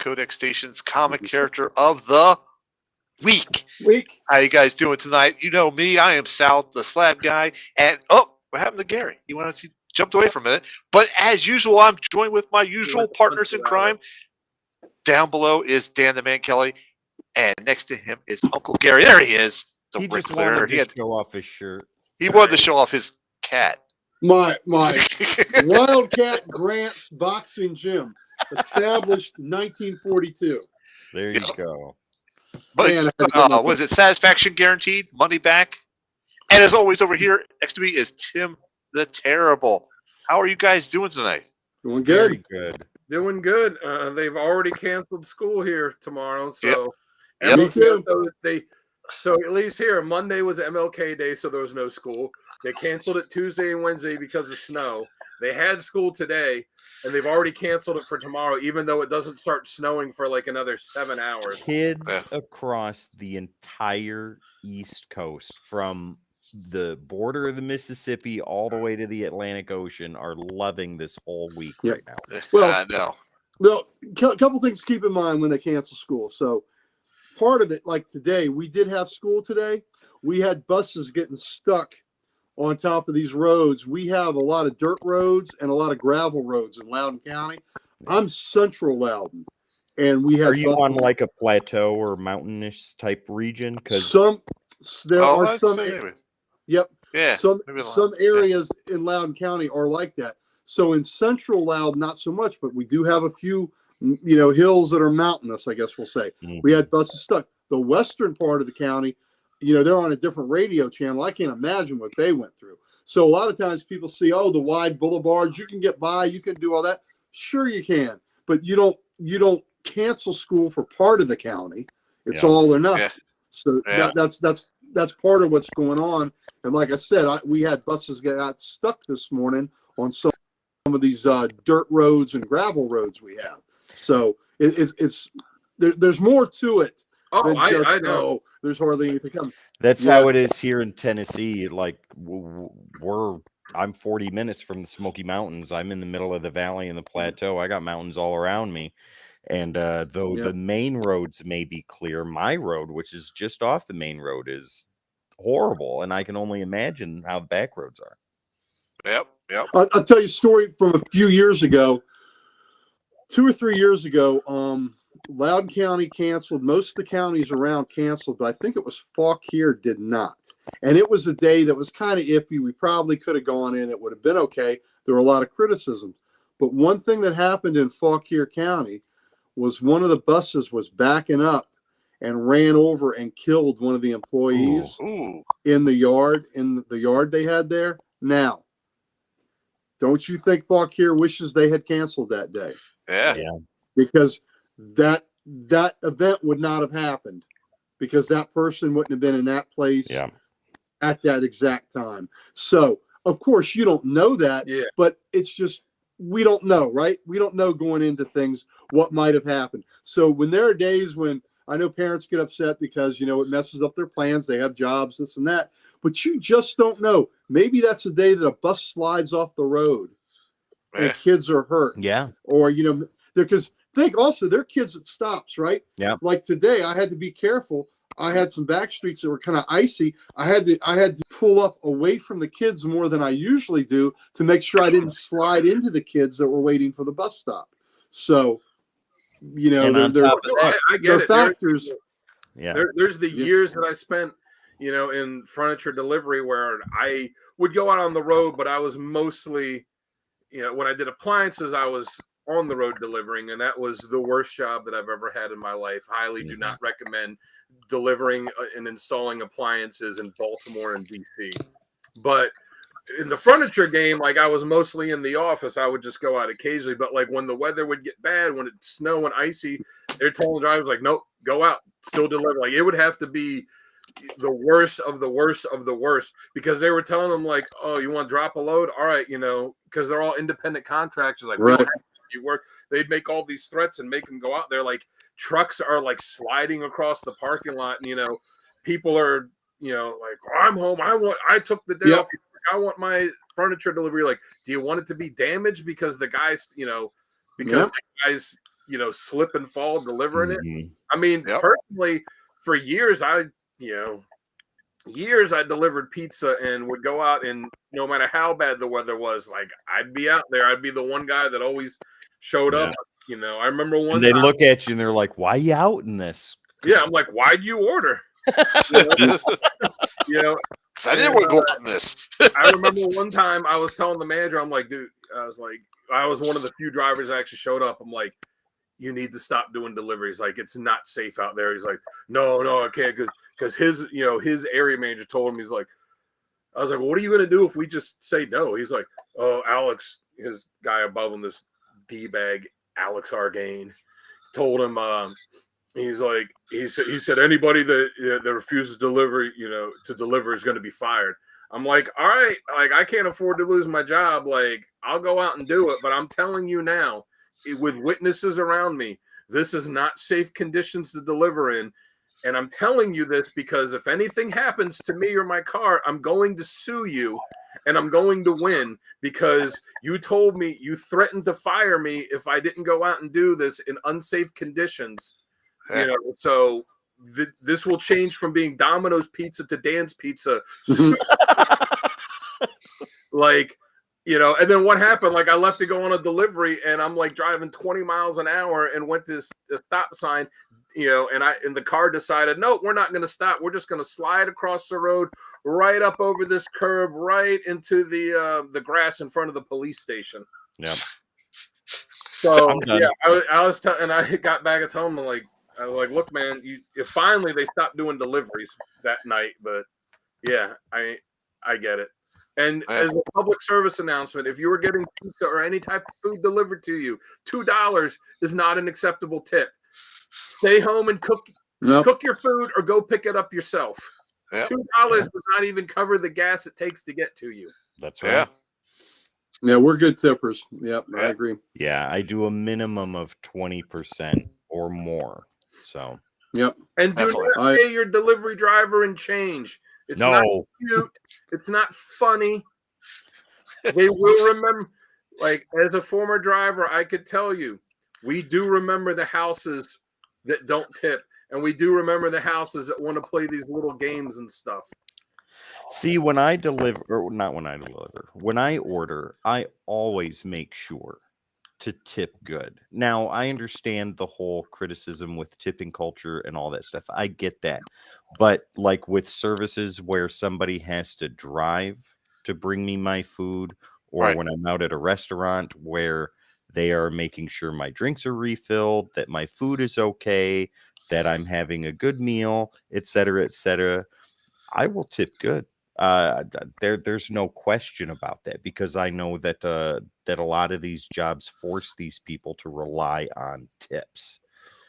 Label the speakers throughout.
Speaker 1: Codex Station's comic character of the week. How you guys doing tonight? You know me, I am Sal, the slab guy, and what happened to Gary? He wanted to jumped away for a minute. But as usual, I'm joined with my usual partners in crime. Down below is Dan the Man Kelly, and next to him is Uncle Gary. There he is.
Speaker 2: He just wanted to show off his shirt.
Speaker 1: He wanted to show off his cat.
Speaker 3: My Wildcat Grants Boxing Gym, established 1942.
Speaker 2: There you go.
Speaker 1: But was it satisfaction guaranteed? Money back? And as always, over here next to me is Tim the Terrible. How are you guys doing tonight?
Speaker 3: Doing good.
Speaker 2: Very good.
Speaker 4: Doing good. They've already canceled school here tomorrow, so so at least here Monday was MLK Day, so there was no school. They canceled it Tuesday and Wednesday because of snow. They had school today, and they've already canceled it for tomorrow, even though it doesn't start snowing for like another 7 hours.
Speaker 2: Kids across the entire East Coast, from the border of the Mississippi all the way to the Atlantic Ocean, are loving this whole week right now.
Speaker 3: Well,
Speaker 1: I know.
Speaker 3: Well, a couple things to keep in mind when they cancel school. So part of it, like today, we did have school today. We had buses getting stuck on top of these roads. We have a lot of dirt roads and a lot of gravel roads in Loudoun County. I'm central Loudoun, and we have.
Speaker 2: Are you on like a plateau or mountainous type region? Because
Speaker 3: there are some. Yep.
Speaker 1: Yeah.
Speaker 3: Some areas in Loudoun County are like that. So in central Loudoun, not so much, but we do have a few, hills that are mountainous, I guess we'll say. Mm-hmm. We had buses stuck. The western part of the county, they're on a different radio channel. I can't imagine what they went through. So a lot of times people see, the wide boulevards, you can get by, you can do all that. Sure you can, but you don't cancel school for part of the county. It's all or nothing. Yeah. So that's part of what's going on. And like I said, we had buses got stuck this morning on some of these dirt roads and gravel roads we have. So there's more to it.
Speaker 4: Oh, I know.
Speaker 3: There's hardly anything coming.
Speaker 2: That's how it is here in Tennessee. Like I'm 40 minutes from the Smoky Mountains. I'm in the middle of the valley and the plateau. I got mountains all around me. And though the main roads may be clear, my road, which is just off the main road, is horrible. And I can only imagine how the back roads are.
Speaker 1: Yep.
Speaker 3: I'll tell you a story from a few years ago. 2 or 3 years ago, Loudoun County canceled. Most of the counties around canceled, but I think it was Fauquier did not. And it was a day that was kind of iffy. We probably could have gone in. It would have been okay. There were a lot of criticisms. But one thing that happened in Fauquier County was one of the buses was backing up and ran over and killed one of the employees in the yard they had there. Now, don't you think Fauquier wishes they had canceled that day?
Speaker 1: Yeah.
Speaker 3: Because that event would not have happened, because that person wouldn't have been in that place at that exact time. So, of course, you don't know that, but it's just, we don't know, right? We don't know going into things what might have happened. So when there are days when I know parents get upset because, it messes up their plans, they have jobs, this and that, but you just don't know. Maybe that's a day that a bus slides off the road and kids are hurt.
Speaker 2: Yeah.
Speaker 3: Or, because think also they're kids at stops, right?
Speaker 2: Yeah.
Speaker 3: Like today, I had to be careful. I had some back streets that were kind of icy. I had to pull up away from the kids more than I usually do to make sure I didn't slide into the kids that were waiting for the bus stop. So,
Speaker 4: I get it.
Speaker 3: Factors.
Speaker 4: There's the years that I spent, in furniture delivery where I would go out on the road, but I was mostly, when I did appliances, I was on the road delivering, and that was the worst job that I've ever had in my life. Highly do not recommend delivering and installing appliances in Baltimore and DC. But in the furniture game, like I was mostly in the office. I would just go out occasionally, but like when the weather would get bad, when it snow and icy, they're telling the drivers like, nope, go out, still deliver. Like it would have to be the worst of the worst of the worst, because they were telling them like, oh, you want to drop a load? All right, because they're all independent contractors. Like,
Speaker 3: right.
Speaker 4: You work, they'd make all these threats and make them go out there. Like trucks are like sliding across the parking lot, and people are like, I'm home, I took the day off, I want my furniture delivery. Like, do you want it to be damaged because the guys the guys slip and fall delivering it. I mean, personally, for years, I delivered pizza and would go out, and no matter how bad the weather was, like I'd be out there. I'd be the one guy that always showed up. I remember one.
Speaker 2: And they look at you and they're like, "Why are you out in this?"
Speaker 4: Yeah, I'm like, "Why'd you order?"
Speaker 1: I didn't want to go out in this.
Speaker 4: I remember one time I was telling the manager, I'm like, dude, I was one of the few drivers that actually showed up. I'm like, you need to stop doing deliveries. Like, it's not safe out there. He's like, no, I can't, because his area manager told him, he's like, I was like, well, what are you gonna do if we just say no? He's like, oh, Alex, his guy above him, this D-bag, Alex Argain, told him, he's like, he said anybody that refuses delivery, to deliver is going to be fired. I'm like, all right, like I can't afford to lose my job. Like I'll go out and do it, but I'm telling you now, with witnesses around me, this is not safe conditions to deliver in. And I'm telling you this because if anything happens to me or my car, I'm going to sue you and I'm going to win because you told me, you threatened to fire me if I didn't go out and do this in unsafe conditions. So this will change from being Domino's Pizza to Dan's Pizza. And then what happened? Like I left to go on a delivery and I'm like driving 20 miles an hour and went to a stop sign, and the car decided, no, we're not going to stop. We're just going to slide across the road, right up over this curb, right into the grass in front of the police station.
Speaker 2: Yeah.
Speaker 4: So I was and I got back at home and I was like, look, man, finally they stopped doing deliveries that night, but yeah, I get it. And as a public service announcement, if you were getting pizza or any type of food delivered to you, $2 is not an acceptable tip. Stay home and cook your food or go pick it up yourself. $2 does not even cover the gas it takes to get to you.
Speaker 2: That's right.
Speaker 3: Yeah, we're good tippers. Yep, I agree.
Speaker 2: Yeah, I do a minimum of 20% or more. So,
Speaker 3: yep.
Speaker 4: And do not pay your delivery driver in change. It's not cute. It's not funny. They will remember. Like, as a former driver, I could tell you, we do remember the houses that don't tip. And we do remember the houses that want to play these little games and stuff.
Speaker 2: See, when I order, I always make sure to tip good. Now, I understand the whole criticism with tipping culture and all that stuff. I get that. But like with services where somebody has to drive to bring me my food, or when I'm out at a restaurant where they are making sure my drinks are refilled, that my food is okay, that I'm having a good meal, etc., I will tip good. There's no question about that, because I know that that a lot of these jobs force these people to rely on tips.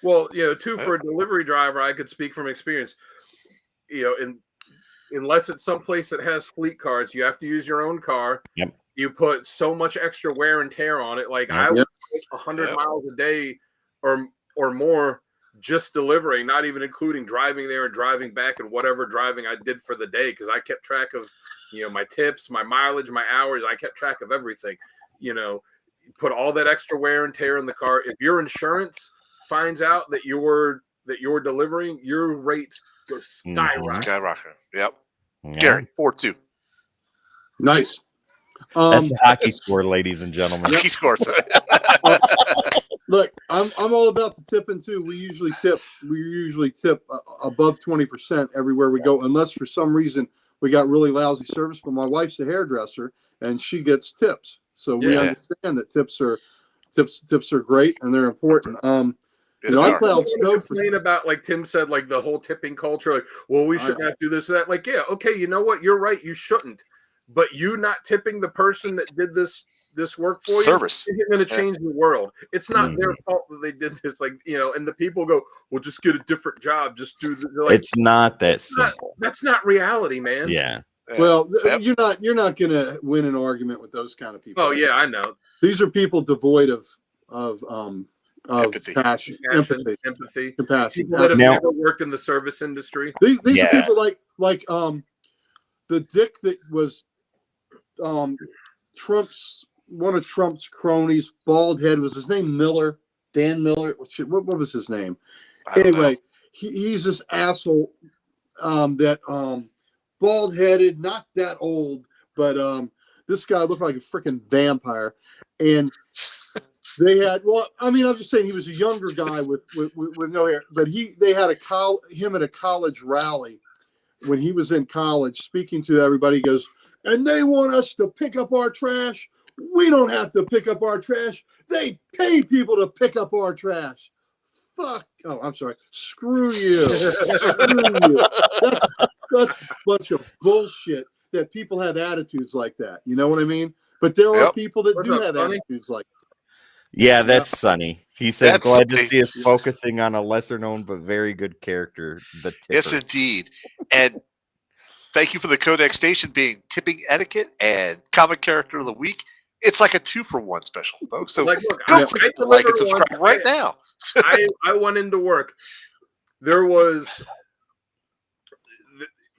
Speaker 4: Well, for a delivery driver, I could speak from experience. Unless it's someplace that has fleet cars, you have to use your own car.
Speaker 2: Yep.
Speaker 4: You put so much extra wear and tear on it. Like I would 100 miles a day or more just delivering, not even including driving there and driving back and whatever driving I did for the day, because I kept track of my tips, my mileage, my hours. I kept track of everything. Put all that extra wear and tear in the car. If your insurance finds out that you're delivering, your rates go skyrocket.
Speaker 1: Yep. Gary, 4-2.
Speaker 3: Nice.
Speaker 2: That's a hockey score, ladies and gentlemen.
Speaker 1: Hockey scores.
Speaker 3: Look, I'm all about the tipping too. We usually tip above 20% everywhere we go, unless for some reason we got really lousy service. But my wife's a hairdresser and she gets tips, so we understand that tips are great and they're important. I plowed snow
Speaker 4: for about, like Tim said, like the whole tipping culture. Like, well, we shouldn't have to do this or that. Like, yeah, okay, you know what? You're right. You shouldn't. But you not tipping the person that did this work for you isn't going to change the world. It's not their fault that they did this. Like, and the people go, well, just get a different job. Just do like,
Speaker 2: it's not that simple.
Speaker 4: That's not reality, man.
Speaker 2: Yeah.
Speaker 3: Well, you're not going to win an argument with those kind of people.
Speaker 4: Oh yeah, I know.
Speaker 3: These are people devoid of
Speaker 1: empathy.
Speaker 3: Passion,
Speaker 4: empathy,
Speaker 3: compassion.
Speaker 4: People that have never worked in the service industry.
Speaker 3: These are people like the dick that was one of Trump's cronies, bald head. Was his name Miller? Dan Miller. What was his name?
Speaker 1: I don't know.
Speaker 3: Anyway, he's this asshole that bald headed, not that old, but this guy looked like a freaking vampire. And they had, well, I mean, I'm just saying he was a younger guy with no hair, but they had him at a college rally when he was in college speaking to everybody. He goes, and they want us to pick up our trash. We don't have to pick up our trash. They pay people to pick up our trash. Fuck. Oh, I'm sorry. Screw you. Screw you. That's a bunch of bullshit that people have attitudes like that. You know what I mean? But there are people that do have attitudes like that.
Speaker 2: Yeah, that's Sonny. He says,
Speaker 1: That's
Speaker 2: glad to
Speaker 1: Sonny.
Speaker 2: see us focusing on a lesser known but very good character, the tipper.
Speaker 1: Yes, indeed. And thank you for the Codex Station being tipping etiquette and comic character of the week. It's like a 2-for-1 special, folks. So
Speaker 4: look,
Speaker 1: go click the like and subscribe right now.
Speaker 4: I went into work. There was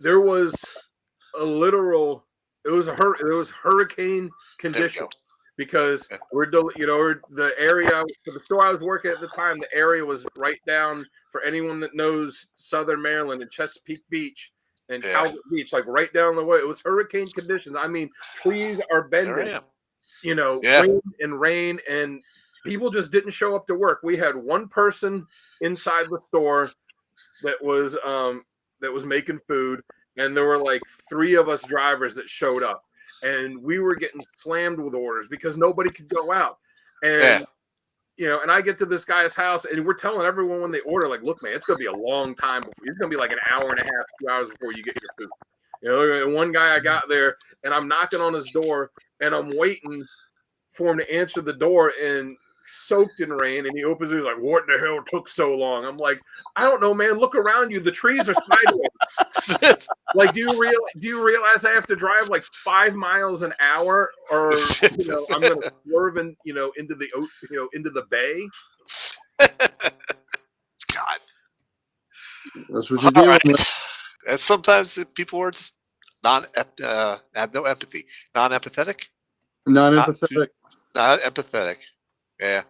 Speaker 4: a literal. It was hurricane condition because the area for the store I was working at the time. The area was right down for anyone that knows Southern Maryland and Chesapeake Beach and Calvert Beach, like right down the way. It was hurricane conditions. I mean, trees are bending. Wind and rain, and people just didn't show up to work. We had one person inside the store that was making food, and there were like 3 of us drivers that showed up, and we were getting slammed with orders because nobody could go out. And and I get to this guy's house, and we're telling everyone when they order, like, look, man, it's gonna be a long time before. It's gonna be like an hour and a half, 2 hours before you get your food. And one guy I got there, and I'm knocking on his door, and I'm waiting for him to answer the door, and soaked in rain, and he opens it. He's like, "What the hell took so long?" I'm like, "I don't know, man. Look around you. The trees are sideways. Like, do you realize I have to drive like 5 miles an hour, or I'm going to swerve into the bay?"
Speaker 1: God,
Speaker 3: that's what you're doing.
Speaker 1: Right. And sometimes people are just have no empathy, non-empathetic.
Speaker 3: Non-empathetic.
Speaker 1: Not empathetic. Yeah.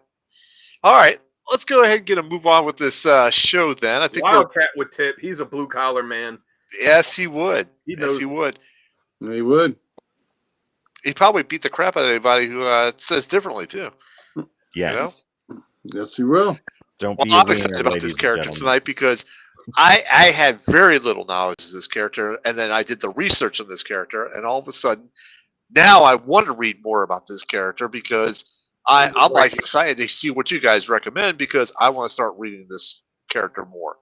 Speaker 1: All right. Let's go ahead and move on with this show then. I think
Speaker 4: Wildcat would tip. He's a blue collar man.
Speaker 1: Yes, he would. He would.
Speaker 3: He would.
Speaker 1: He'd probably beat the crap out of anybody who says differently too.
Speaker 2: Yes.
Speaker 3: Yes, he will.
Speaker 1: I'm excited about this character tonight because I had very little knowledge of this character, and then I did the research on this character, and all of a sudden, now I want to read more about this character because I'm like excited to see what you guys recommend because I want to start reading this character more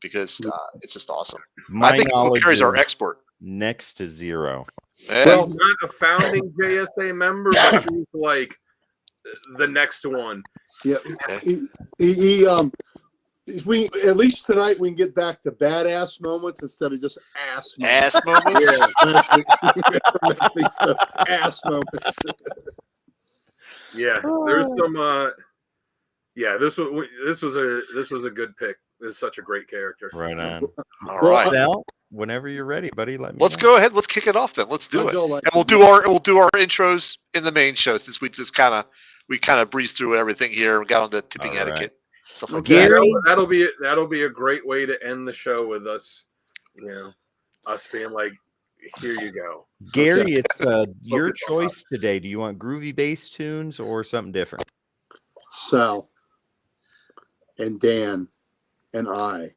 Speaker 1: because it's just awesome. I think Gary's our expert.
Speaker 2: Next to zero.
Speaker 3: Well,
Speaker 4: he's not a founding JSA member, but he's like the next one.
Speaker 3: Yeah, we at least tonight we can get back to badass moments instead of just ass moments.
Speaker 1: Ass moments.
Speaker 3: Ass moments.
Speaker 4: Yeah, there's some. Yeah, this was a good pick. This is such a great character.
Speaker 2: Right on.
Speaker 1: All right.
Speaker 2: Now, whenever you're ready, buddy, let me.
Speaker 1: Let's go ahead. Let's kick it off then. Let's do it, and we'll do our intros in the main show since we just kind of breezed through everything here and got on the tipping etiquette. Stuff like
Speaker 4: Gary, that'll be a great way to end the show with us. Us being like, here you go,
Speaker 2: Gary. It's your choice today. Do you want groovy bass tunes or something different?
Speaker 3: Sal and Dan and I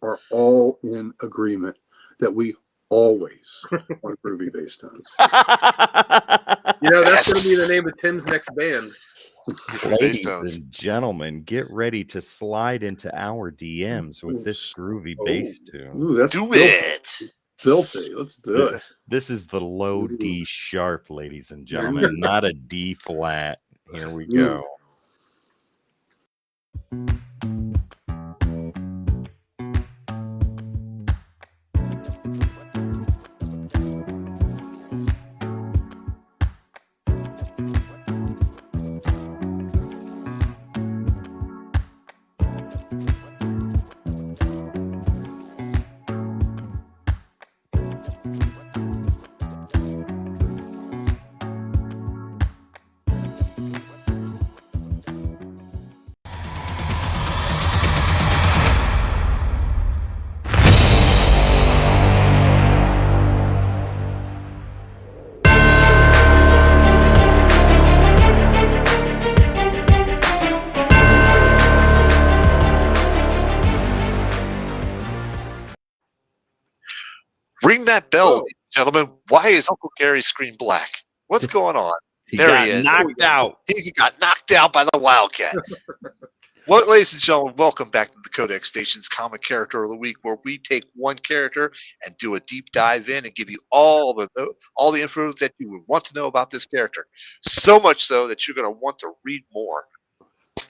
Speaker 3: are all in agreement that we always want groovy bass tones.
Speaker 4: That's going to be the name of Tim's next band.
Speaker 2: Ladies and gentlemen, get ready to slide into our DMs with this groovy bass tune.
Speaker 3: Ooh, that's filthy. Let's do it.
Speaker 2: This is the low D sharp, ladies and gentlemen, not a D flat. Here we go.
Speaker 1: Ring that bell,
Speaker 4: Oh.
Speaker 1: ladies and gentlemen. Why is Uncle Gary's screen black? What's going on?
Speaker 2: He
Speaker 1: There
Speaker 2: got
Speaker 1: he is.
Speaker 2: knocked out.
Speaker 1: He got knocked out by the Wildcat. Well, ladies and gentlemen, welcome back to the Codex Station's Comic Character of the Week, where we take one character and do a deep dive in and give you all the info that you would want to know about this character. So much so that you're going to want to read more.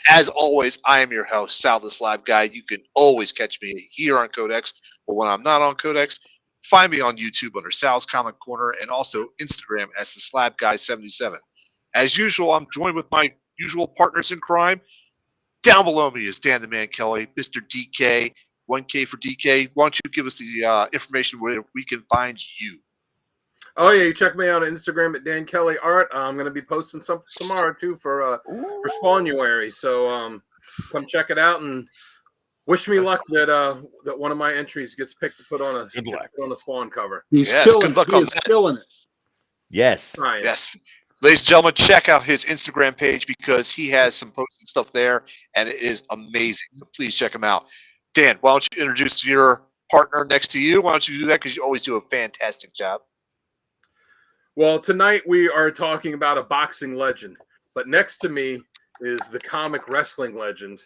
Speaker 1: As always, I am your host, Sal the Slab Guy. You can always catch me here on Codex, but when I'm not on Codex, find me on YouTube under Sal's Comic Corner and also Instagram as the Slab Guy 77. As usual, I'm joined with my usual partners in crime. Down below me is Dan the Man Kelly, Mr. DK, 1K for DK. Why don't you give us the information where we can find you?
Speaker 4: Oh yeah, you check me out on Instagram at Dan Kelly Art. I'm going to be posting something tomorrow too for Spawnuary. So come check it out and wish me luck that that one of my entries gets picked to put on a Spawn cover.
Speaker 3: He's killing it.
Speaker 2: Yes.
Speaker 4: Ryan.
Speaker 1: Yes. Ladies and gentlemen, check out his Instagram page because he has some posting stuff there, and it is amazing. So please check him out. Dan, why don't you introduce your partner next to you? Why don't you do that? Because you always do a fantastic job.
Speaker 4: Well, tonight we are talking about a boxing legend, but next to me is the comic wrestling legend.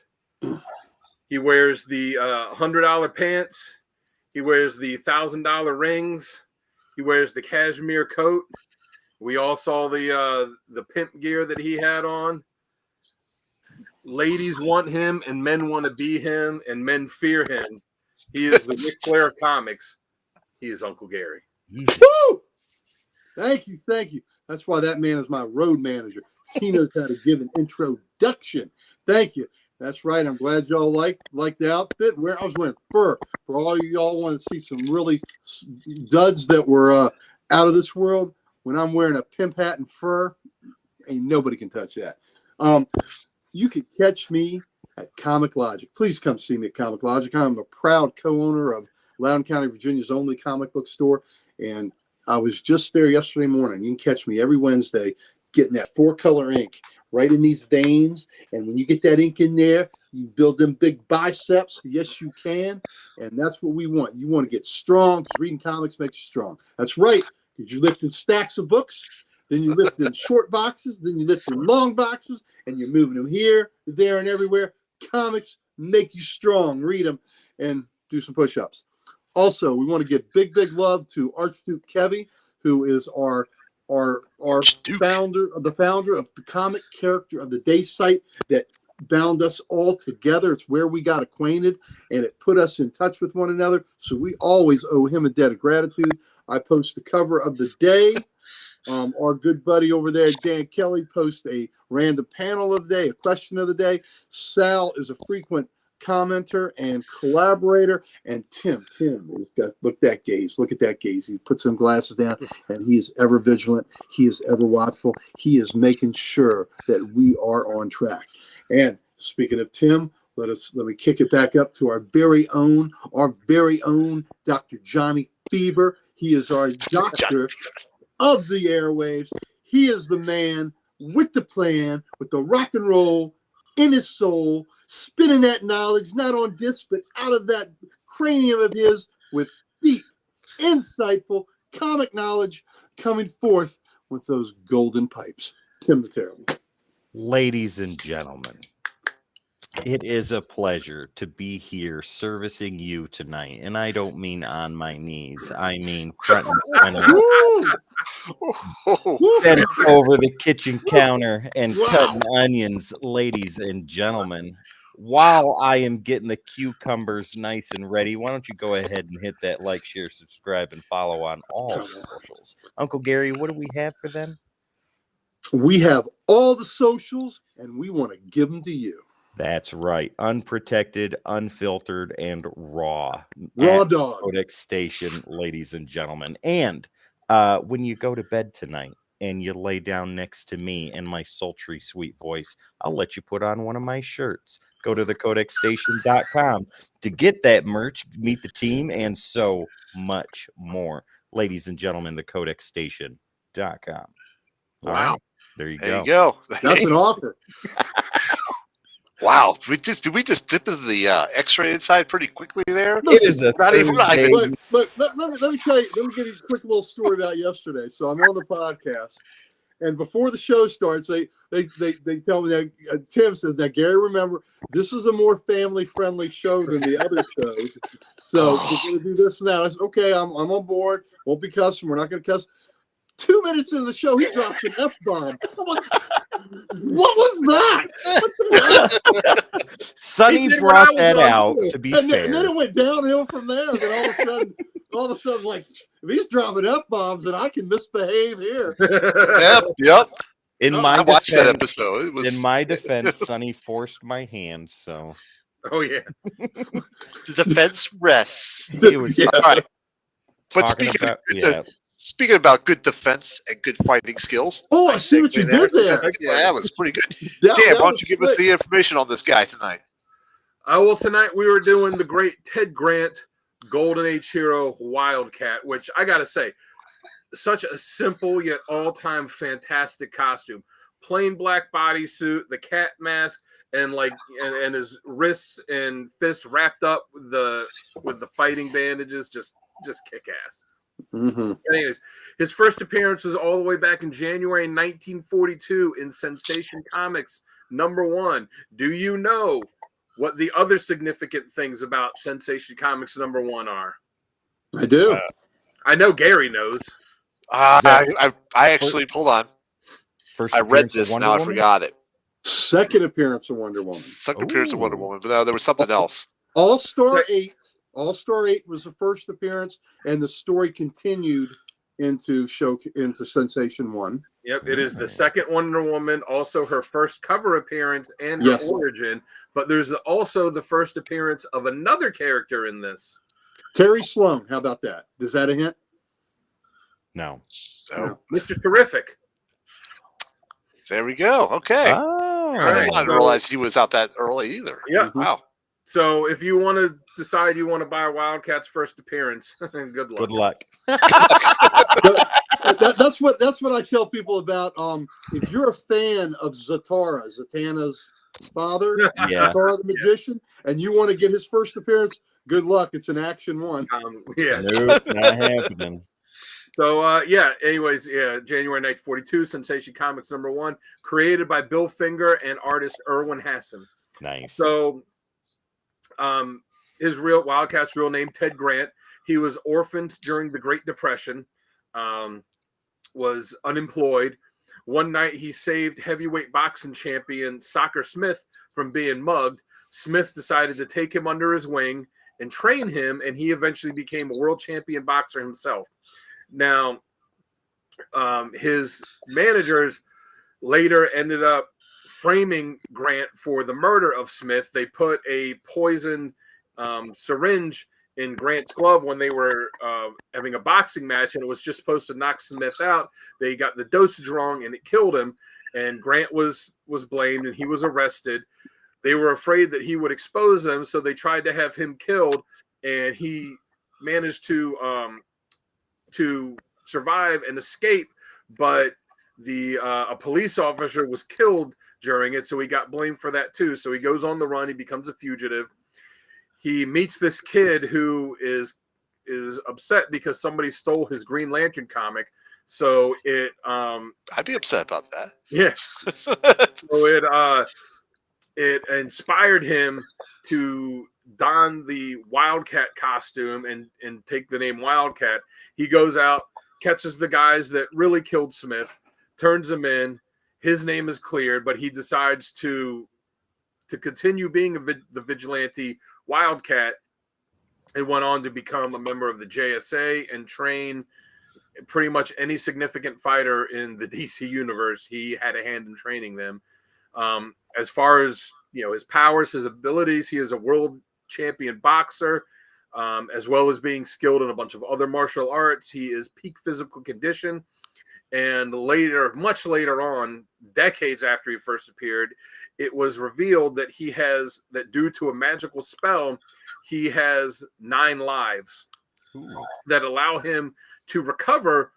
Speaker 4: He wears the $100 pants. He wears the $1,000 rings. He wears the cashmere coat. We all saw the pimp gear that he had on. Ladies want him, and men want to be him, and men fear him. He is the Ric Flair of comics. He is Uncle Gary.
Speaker 3: Woo! Thank you. That's why that man is my road manager. He knows how to give an introduction. Thank you. That's right. I'm glad y'all liked the outfit. I was wearing fur. For all of y'all want to see some really duds that were out of this world, when I'm wearing a pimp hat and fur, ain't nobody can touch that. You can catch me at Comic Logic. Please come see me at Comic Logic. I'm a proud co-owner of Loudoun County, Virginia's only comic book store, and I was just there yesterday morning. You can catch me every Wednesday getting that 4-color ink right in these veins, and when you get that ink in there, you build them big biceps. Yes, you can, and that's what we want. You want to get strong because reading comics makes you strong. That's right. Because you lift in stacks of books, then you lift in short boxes, then you lift in long boxes, and you're moving them here, there, and everywhere. Comics make you strong. Read them and do some push-ups. Also, we want to give big love to Archduke Kevy, who is our founder of the Comic Character of the Day site that bound us all together. It's where we got acquainted, and it put us in touch with one another. So we always owe him a debt of gratitude. I post the cover of the day. Our good buddy over there, Dan Kelly, posts a random panel of the day, a question of the day. Sal is a frequent commenter and collaborator, and Tim has got look at that gaze. He put some glasses down, and he is ever vigilant. He is ever watchful. He is making sure that we are on track. And speaking of Tim, let me kick it back up to our very own Dr. Johnny Fever. He is our doctor of the airwaves. He is the man with the plan, with the rock and roll in his soul, spinning that knowledge, not on disc, but out of that cranium of his with deep, insightful comic knowledge coming forth with those golden pipes. Tim the Terrible.
Speaker 2: Ladies and gentlemen, it is a pleasure to be here servicing you tonight. And I don't mean on my knees. I mean front and center. Bent over the kitchen counter and cutting onions, ladies and gentlemen. While I am getting the cucumbers nice and ready, why don't you go ahead and hit that like, share, subscribe, and follow on all the socials. Uncle Gary, what do we have for them?
Speaker 3: We have all the socials, and we want to give them to you.
Speaker 2: That's right. Unprotected, unfiltered, and raw.
Speaker 3: Raw dog.
Speaker 2: Codex Station, ladies and gentlemen. And when you go to bed tonight and you lay down next to me and my sultry, sweet voice, I'll let you put on one of my shirts. Go to thecodexstation.com to get that merch, meet the team, and so much more. Ladies and gentlemen, thecodexstation.com.
Speaker 1: Wow.
Speaker 2: Right. There you
Speaker 1: go.
Speaker 3: That's an offer.
Speaker 1: Wow, did we just dip into the X-rated side pretty quickly there?
Speaker 2: It is a
Speaker 1: Not even- not
Speaker 2: Thursday.
Speaker 1: even-
Speaker 3: But let me tell you, let me give you a quick little story about yesterday. So I'm on the podcast, and before the show starts, they tell me that Tim says, "Now Gary, remember, this is a more family friendly show than the other shows. So we're going to do this now." I said, "Okay, I'm on board. Won't be cussing. We're not going to cuss." 2 minutes into the show, he drops an F-bomb. What was that?
Speaker 2: Sonny brought that out, to be fair.
Speaker 3: And then it went downhill from there. And then all of a sudden, like, if he's dropping F-bombs, then I can misbehave here.
Speaker 1: Yep.
Speaker 2: I
Speaker 1: watched that episode. It was...
Speaker 2: In my defense, Sonny forced my hand, so.
Speaker 4: Oh, yeah.
Speaker 1: The defense rests.
Speaker 2: It was
Speaker 1: all right. But
Speaker 2: talking
Speaker 1: speaking about good defense and good fighting skills.
Speaker 3: Oh, I see what you did there.
Speaker 1: Yeah, that was pretty good.
Speaker 3: That
Speaker 1: Dan, why don't
Speaker 3: was
Speaker 1: you give us the information on this guy tonight?
Speaker 4: Well, tonight we were doing the great Ted Grant Golden Age hero Wildcat, which I got to say, such a simple yet all-time fantastic costume. Plain black bodysuit, the cat mask, and and his wrists and fists wrapped up with the fighting bandages, just kick ass.
Speaker 3: Mm-hmm.
Speaker 4: Anyways, his first appearance was all the way back in January 1942 in Sensation Comics #1. Do you know what the other significant things about Sensation Comics #1 are?
Speaker 3: I do.
Speaker 4: I know Gary knows.
Speaker 1: I actually, hold on. I read this, now I forgot it.
Speaker 3: Second appearance of Wonder Woman.
Speaker 1: Second appearance of Wonder Woman, but there was something else.
Speaker 3: All-Star 8. All-Star 8 was the first appearance, and the story continued into Sensation 1.
Speaker 4: Yep, it is the second Wonder Woman, also her first cover appearance and her origin. But there's also the first appearance of another character in this.
Speaker 3: Terry Sloan. How about that? Is that a hint?
Speaker 2: No.
Speaker 4: Mr. Terrific.
Speaker 1: There we go. Okay.
Speaker 2: Oh.
Speaker 1: I did not realize he was out that early either.
Speaker 4: Yeah.
Speaker 1: Wow.
Speaker 4: So if you want to decide you want to buy Wildcat's first appearance, good luck.
Speaker 2: Good luck.
Speaker 3: That's what I tell people about. If you're a fan of Zatanna's father, Zatara the magician, and you want to get his first appearance, good luck. It's an Action 1.
Speaker 2: Nope, not happening.
Speaker 4: So anyways, January 1942, Sensation Comics #1, created by Bill Finger and artist Erwin Hassan.
Speaker 2: Nice.
Speaker 4: So Wildcat's real name, Ted Grant. He was orphaned during the Great Depression, was unemployed. One night he saved heavyweight boxing champion Soccer Smith from being mugged. Smith decided to take him under his wing and train him, and he eventually became a world champion boxer himself. Now, his managers later ended up framing Grant for the murder of Smith. They put a poison syringe in Grant's glove when they were having a boxing match, and it was just supposed to knock Smith out. They got the dosage wrong, and it killed him. And Grant was blamed, and he was arrested. They were afraid that he would expose them, so they tried to have him killed, and he managed to survive and escape, but a police officer was killed during it, so he got blamed for that too. So he goes on the run. He becomes a fugitive. He meets this kid who is upset because somebody stole his Green Lantern comic. So
Speaker 1: I'd be upset about that.
Speaker 4: Yeah. So it inspired him to don the Wildcat costume and take the name Wildcat. He goes out, catches the guys that really killed Smith, turns them in. His name is cleared, but he decides to continue being the vigilante Wildcat, and went on to become a member of the JSA and train pretty much any significant fighter in the DC universe. He had a hand in training them. As far as his powers, his abilities, he is a world champion boxer, as well as being skilled in a bunch of other martial arts. He is peak physical condition. And much later on, decades after he first appeared, it was revealed that due to a magical spell, he has 9 lives that allow him to recover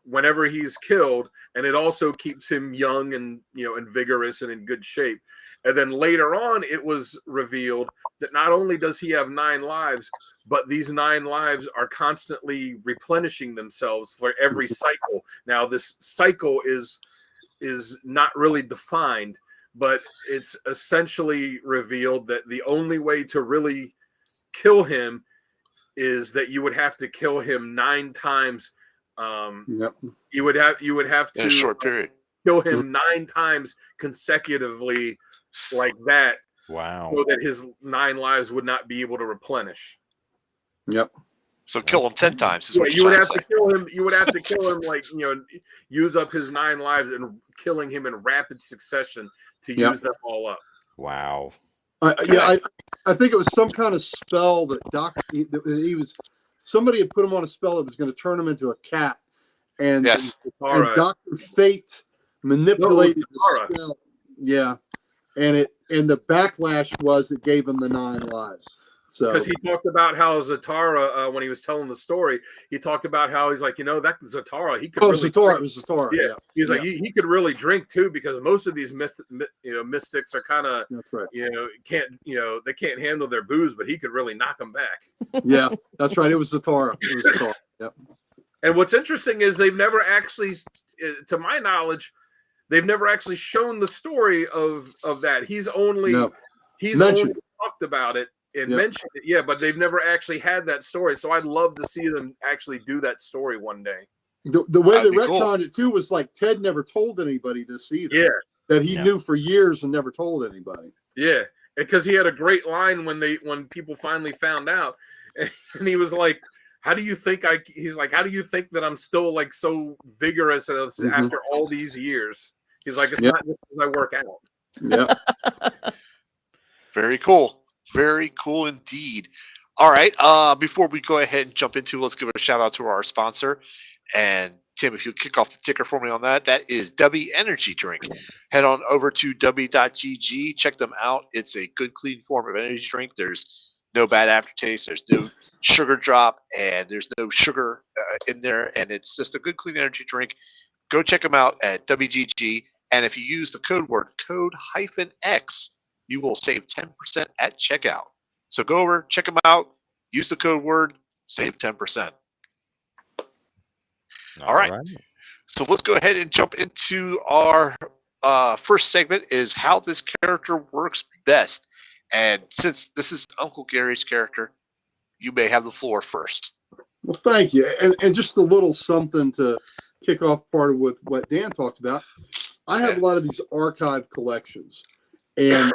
Speaker 4: whenever he's killed, and it also keeps him young and and vigorous and in good shape. And then later on, it was revealed that not only does he have 9 lives, but these 9 lives are constantly replenishing themselves for every cycle. Now, this cycle is not really defined, but it's essentially revealed that the only way to really kill him is that you would have to kill him 9 times. You would have to
Speaker 1: in a short period
Speaker 4: kill him 9 times consecutively, like that.
Speaker 2: Wow!
Speaker 4: So that his 9 lives would not be able to replenish.
Speaker 3: Yep.
Speaker 1: So kill him 10 times. Is
Speaker 4: Yeah,
Speaker 1: what
Speaker 4: you
Speaker 1: you're
Speaker 4: would
Speaker 1: trying
Speaker 4: have
Speaker 1: to
Speaker 4: to kill him. You would have to kill him, like use up his 9 lives and killing him in rapid succession to use them all up.
Speaker 2: Wow.
Speaker 3: Yeah, I think it was some kind of spell that somebody had put him on a spell that was going to turn him into a cat, and Dr. Fate manipulated the spell. Yeah, and the backlash was it gave him the 9 lives. So
Speaker 4: because he talked about how Zatara, when he was telling the story, he talked about how he's like, that Zatara, he could really
Speaker 3: Zatara, it was Zatara.
Speaker 4: Yeah, he's like he could really drink too, because most of these mystics are kind of they can't handle their booze, but he could really knock them back.
Speaker 3: Yeah, that's right. It was Zatara. Yep.
Speaker 4: And what's interesting is they've never actually, to my knowledge, they've never actually shown the story of that. He's only talked about it and mentioned it, but they've never actually had that story. So I'd love to see them actually do that story one day.
Speaker 3: The way they retconned it too was like Ted never told anybody this either.
Speaker 4: Yeah,
Speaker 3: that he knew for years and never told anybody.
Speaker 4: Yeah, because he had a great line when people finally found out, and he was like, "How do you think He's like, "How do you think that I'm still like so vigorous after all these years?" He's like, "It's not just because I work out."
Speaker 3: Yeah.
Speaker 1: Very cool. Very cool indeed. All right. Before we go ahead and jump into, let's give a shout out to our sponsor. And Tim, if you kick off the ticker for me on that, that is W Energy Drink. Head on over to w.gg. Check them out. It's a good, clean form of energy drink. There's no bad aftertaste. There's no sugar drop, and there's no sugar in there. And it's just a good, clean energy drink. Go check them out at WGG. And if you use the code word code-X, you will save 10% at checkout. So go over, check them out, use the code word, save 10%. All right. So let's go ahead and jump into our first segment, is how this character works best. And since this is Uncle Gary's character, you may have the floor first.
Speaker 3: Well, thank you. And just a little something to kick off part of what Dan talked about. I have a lot of these archive collections. And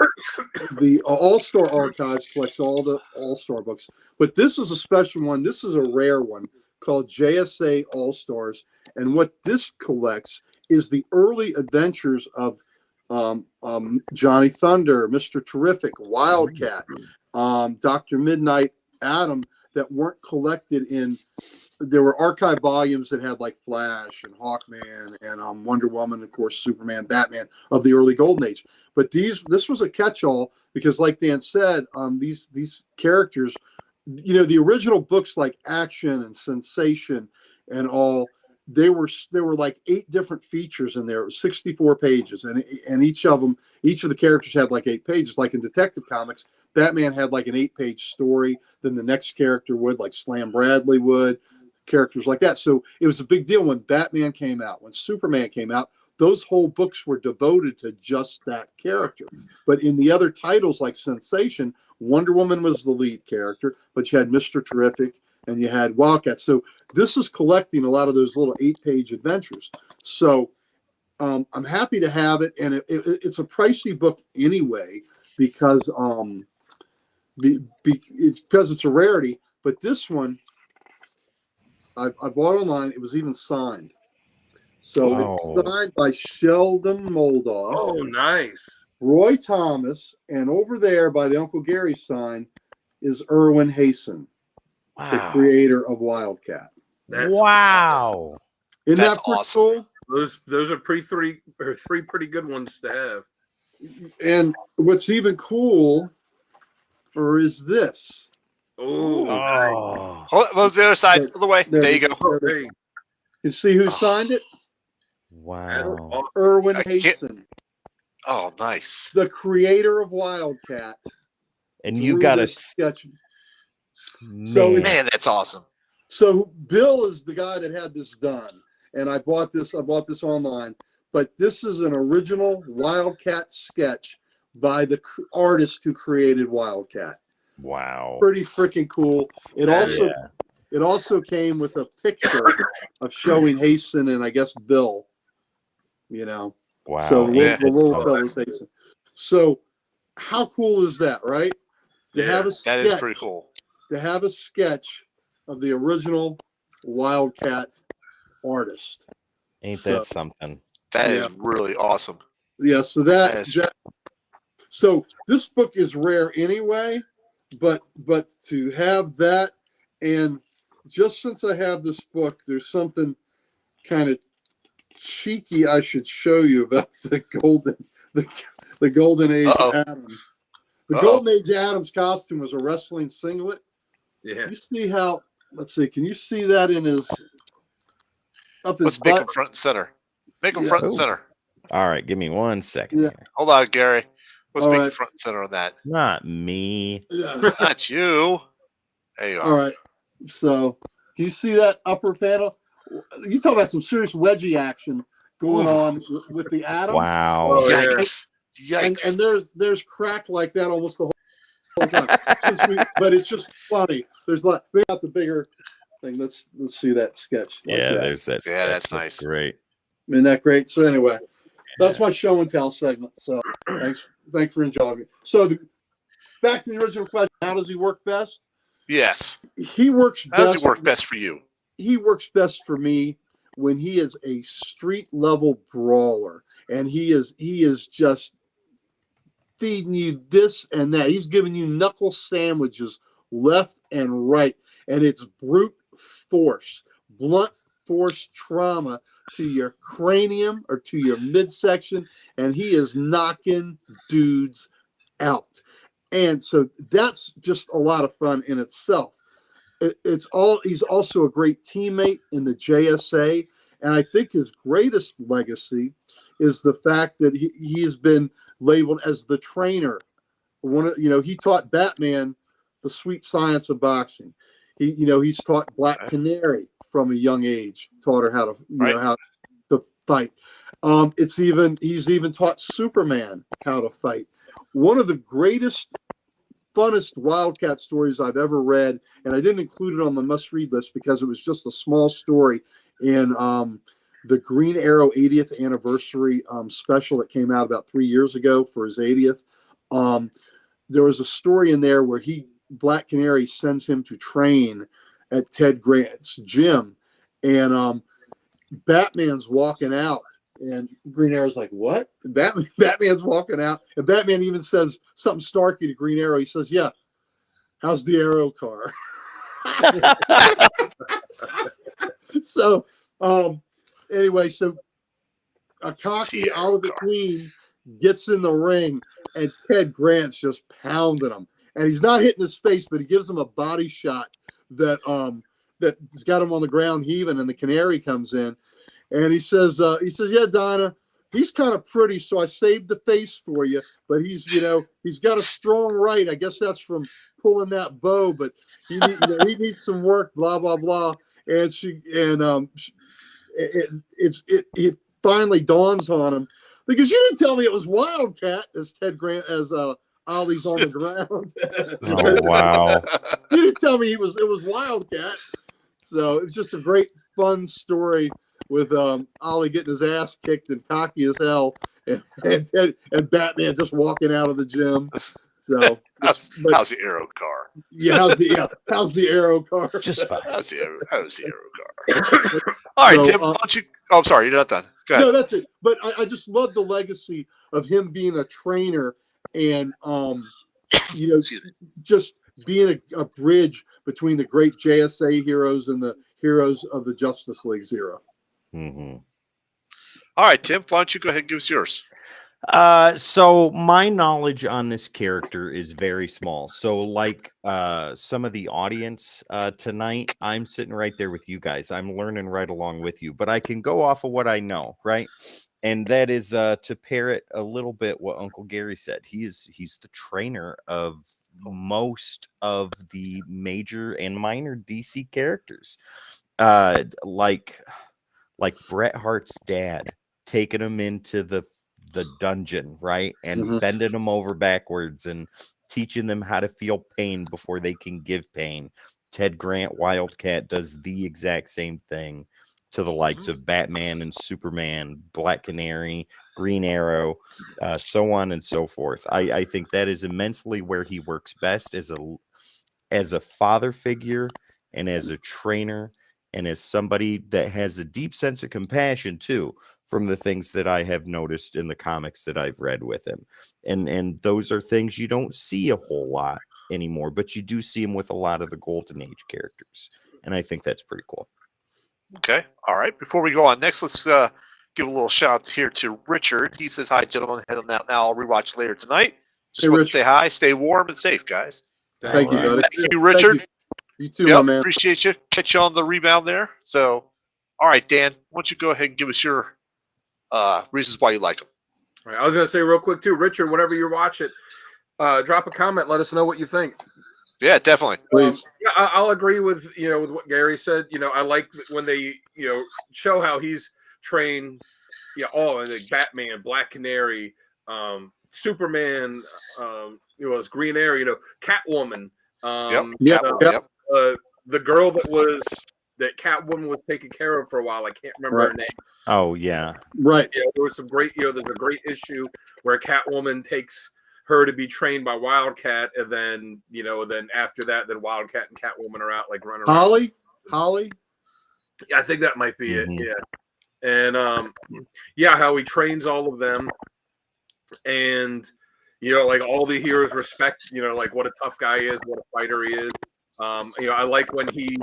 Speaker 3: the All-Star Archives collects all the All-Star books. But this is a special one. This is a rare one called JSA All-Stars. And what this collects is the early adventures of Johnny Thunder, Mr. Terrific, Wildcat, Dr. Midnight, Adam, that weren't collected in. There were archive volumes that had like Flash and Hawkman and Wonder Woman, of course, Superman, Batman of the early Golden Age. But this was a catch-all because, like Dan said, these characters, the original books like Action and Sensation and all, there were like 8 different features in there. It was 64 pages, and each of the characters had like 8 pages. Like in Detective Comics, Batman had like an 8-page story. Then the next character would, like Slam Bradley would. Characters like that. So it was a big deal when Batman came out, when Superman came out. Those whole books were devoted to just that character. But in the other titles like Sensation, Wonder Woman was the lead character, but you had Mr. Terrific and you had Wildcat. So this is collecting a lot of those little 8-page adventures. So I'm happy to have it, and it's a pricey book anyway because it's a rarity. But this one I bought online. It was even signed. So it's signed by Sheldon Moldoff.
Speaker 4: Oh, nice.
Speaker 3: Roy Thomas. And over there by the Uncle Gary sign is Erwin Hasen, the creator of Wildcat.
Speaker 2: Wow.
Speaker 3: Isn't that awesome?
Speaker 4: Cool? Those are three pretty good ones to have.
Speaker 3: And what's even cool is this.
Speaker 4: Oh.
Speaker 1: What was the other side of the way? There you go.
Speaker 3: You see who signed it?
Speaker 2: Wow.
Speaker 3: Erwin
Speaker 1: I can't-
Speaker 3: Hasten,
Speaker 1: Oh, nice.
Speaker 3: the creator of Wildcat.
Speaker 2: And you got a
Speaker 3: sketch.
Speaker 2: man.
Speaker 1: Man, that's awesome.
Speaker 3: So Bill is the guy that had this done, and I bought this online. But this is an original Wildcat sketch by the artist who created Wildcat.
Speaker 2: Wow.
Speaker 3: Pretty freaking cool. It also came with a picture of showing Hasten and I guess Bill. You know.
Speaker 2: Wow.
Speaker 3: So the little fellow's Hasten. So how cool is that, right? To have a sketch,
Speaker 1: that is pretty cool.
Speaker 3: To have a sketch of the original Wildcat artist.
Speaker 2: Ain't that something?
Speaker 1: That is really awesome.
Speaker 3: Yeah, so so this book is rare anyway, but to have that, and just since I have this book, there's something kind of cheeky I should show you about the Golden Age Adam. The Golden Age Adam's costume was a wrestling singlet.
Speaker 4: Yeah.
Speaker 3: You see how? Let's see. Can you see that in his up his
Speaker 1: Let's
Speaker 3: butt?
Speaker 1: make him front and center. Make him front and center.
Speaker 2: All right, give me 1 second.
Speaker 3: Yeah.
Speaker 1: Hold on, Gary. Let's
Speaker 3: All
Speaker 1: make
Speaker 3: right.
Speaker 1: you front and center on that.
Speaker 2: Not me.
Speaker 3: Yeah.
Speaker 1: Not you. There you are.
Speaker 3: All right. So, can you see that upper panel? You talk about some serious wedgie action going on with the Atom.
Speaker 2: Wow.
Speaker 4: Oh, yeah.
Speaker 1: Yikes. Yikes.
Speaker 3: And there's crack like that almost the whole time. But it's just funny. There's bring out the bigger thing. Let's see that sketch. Like
Speaker 2: Yeah,
Speaker 3: that.
Speaker 2: there's that.
Speaker 1: Yeah, that's
Speaker 2: sketch.
Speaker 1: nice.
Speaker 2: Great.
Speaker 3: Isn't that great? So anyway, that's my show and tell segment. So thanks for enjoying it. So back to the original question: how does he work best?
Speaker 1: Yes.
Speaker 3: He works best.
Speaker 1: How does it work best for you?
Speaker 3: He works best for me when he is a street level brawler, and he is just feeding you this and that. He's giving you knuckle sandwiches left and right, and it's brute force, blunt force trauma to your cranium or to your midsection, and he is knocking dudes out. And so that's just a lot of fun in itself. He's also a great teammate in the JSA, and I think his greatest legacy is the fact that he has been labeled as the trainer. He taught Batman the sweet science of boxing. He's taught Black Canary from a young age, taught her how to how to fight. He's even taught Superman how to fight. One of the greatest, funnest Wildcat stories I've ever read, and I didn't include it on the must-read list because it was just a small story in the Green Arrow 80th anniversary special that came out about 3 years ago for his 80th. There was a story in there where Black Canary sends him to train at Ted Grant's gym, and Batman's walking out. And Green Arrow's like, what? Batman's walking out. And Batman even says something snarky to Green Arrow. He says, yeah, how's the Arrow car? So, anyway, so a cocky Oliver Queen gets in the ring, and Ted Grant's just pounding him. And he's not hitting his face, but he gives him a body shot that's got him on the ground heaving, and the Canary comes in. And he says, yeah, Donna, he's kind of pretty, so I saved the face for you. But he's got a strong right. I guess that's from pulling that bow, but he needs some work, blah, blah, blah. And it finally dawns on him because you didn't tell me it was Wildcat as Ted Grant, as Ollie's on the ground.
Speaker 2: Oh, wow.
Speaker 3: You didn't tell me it was Wildcat. So it's just a great, fun story with Ollie getting his ass kicked and cocky as hell, and Batman just walking out of the gym. So
Speaker 1: how's the Arrow car?
Speaker 3: Yeah, how's the Arrow car?
Speaker 2: Just fine.
Speaker 1: How's the Arrow car? All right, Tim. Why don't you? Oh, I'm sorry, you're not done. Go ahead.
Speaker 3: No, that's it. But I just love the legacy of him being a trainer and just being a bridge between the great JSA heroes and the heroes of the Justice League Zero.
Speaker 2: Mm-hmm.
Speaker 1: All right, Tim. Why don't you go ahead and give us yours?
Speaker 2: So my knowledge on this character is very small. So like some of the audience tonight, I'm sitting right there with you guys. I'm learning right along with you, but I can go off of what I know, right? And that is to parrot a little bit what Uncle Gary said. He's the trainer of most of the major and minor DC characters. Like Bret Hart's dad taking him into the dungeon, right? And bending them over backwards and teaching them how to feel pain before they can give pain. Ted Grant, Wildcat, does the exact same thing to the likes of Batman and Superman, Black Canary, Green Arrow, so on and so forth. I think that is immensely where he works best as a father figure and as a trainer and as somebody that has a deep sense of compassion too, from the things that I have noticed in the comics that I've read with him. And those are things you don't see a whole lot anymore, but you do see him with a lot of the Golden Age characters. And I think that's pretty cool.
Speaker 1: Okay. All right. Before we go on next, let's give a little shout out here to Richard. He says, hi, gentlemen. Head on out now. I'll rewatch later tonight. Just want to say hi. Stay warm and safe, guys.
Speaker 3: Thank you, buddy.
Speaker 1: Thank you, Richard.
Speaker 3: Thank you too, my man.
Speaker 1: Appreciate you. Catch you on the rebound there. So, all right, Dan, why don't you go ahead and give us your reasons why you like them.
Speaker 4: All right, I was going to say real quick, too, Richard, whenever you watch it, drop a comment. Let us know what you think.
Speaker 1: Yeah, definitely.
Speaker 3: Please.
Speaker 4: Yeah, I'll agree with with what Gary said. I like when they show how he's trained. Yeah, like Batman, Black Canary, Superman, as Green Arrow. Catwoman. The girl that Catwoman was taking care of for a while. I can't remember her name.
Speaker 2: Oh yeah,
Speaker 3: right.
Speaker 4: There was some great. There's a great issue where Catwoman takes her to be trained by Wildcat, and then then after that, then Wildcat and Catwoman are out like running around.
Speaker 3: Holly.
Speaker 4: Yeah, I think that might be it. Yeah, and how he trains all of them, and like all the heroes respect like what a tough guy is, what a fighter he is. I like when he's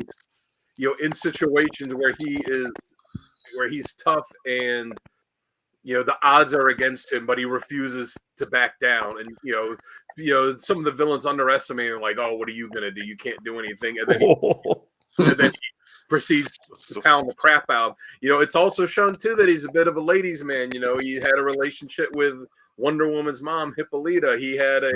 Speaker 4: in situations where he's tough and the odds are against him, but he refuses to back down. And some of the villains underestimate him, like, oh, what are you gonna do? You can't do anything. And then he proceeds to pound the crap out. It's also shown too that he's a bit of a ladies' man. He had a relationship with Wonder Woman's mom, Hippolyta. He had a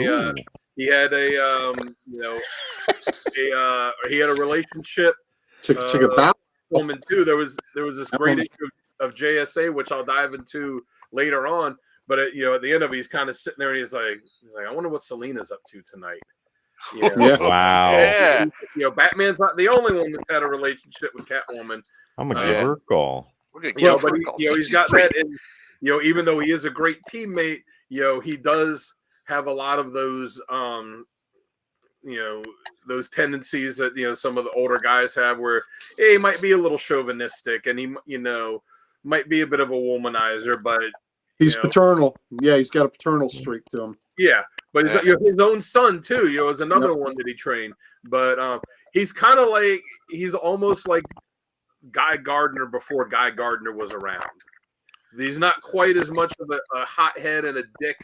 Speaker 4: relationship
Speaker 3: to
Speaker 4: woman too. There was this great issue of JSA, which I'll dive into later on. But at the end of it, he's kind of sitting there and he's like, I wonder what Selena's up to tonight.
Speaker 2: Wow.
Speaker 4: Yeah. Batman's not the only one that's had a relationship with Catwoman.
Speaker 2: I'm gonna give her a call.
Speaker 4: But he's got that, and even though he is a great teammate, he does have a lot of those those tendencies that some of the older guys have, where he might be a little chauvinistic and he might be a bit of a womanizer, but
Speaker 3: he's paternal. Yeah, he's got a paternal streak to him.
Speaker 4: Yeah, but his own son too is another one that he trained. But he's kind of like, he's almost like Guy Gardner before Guy Gardner was around. He's not quite as much of a hothead and a dick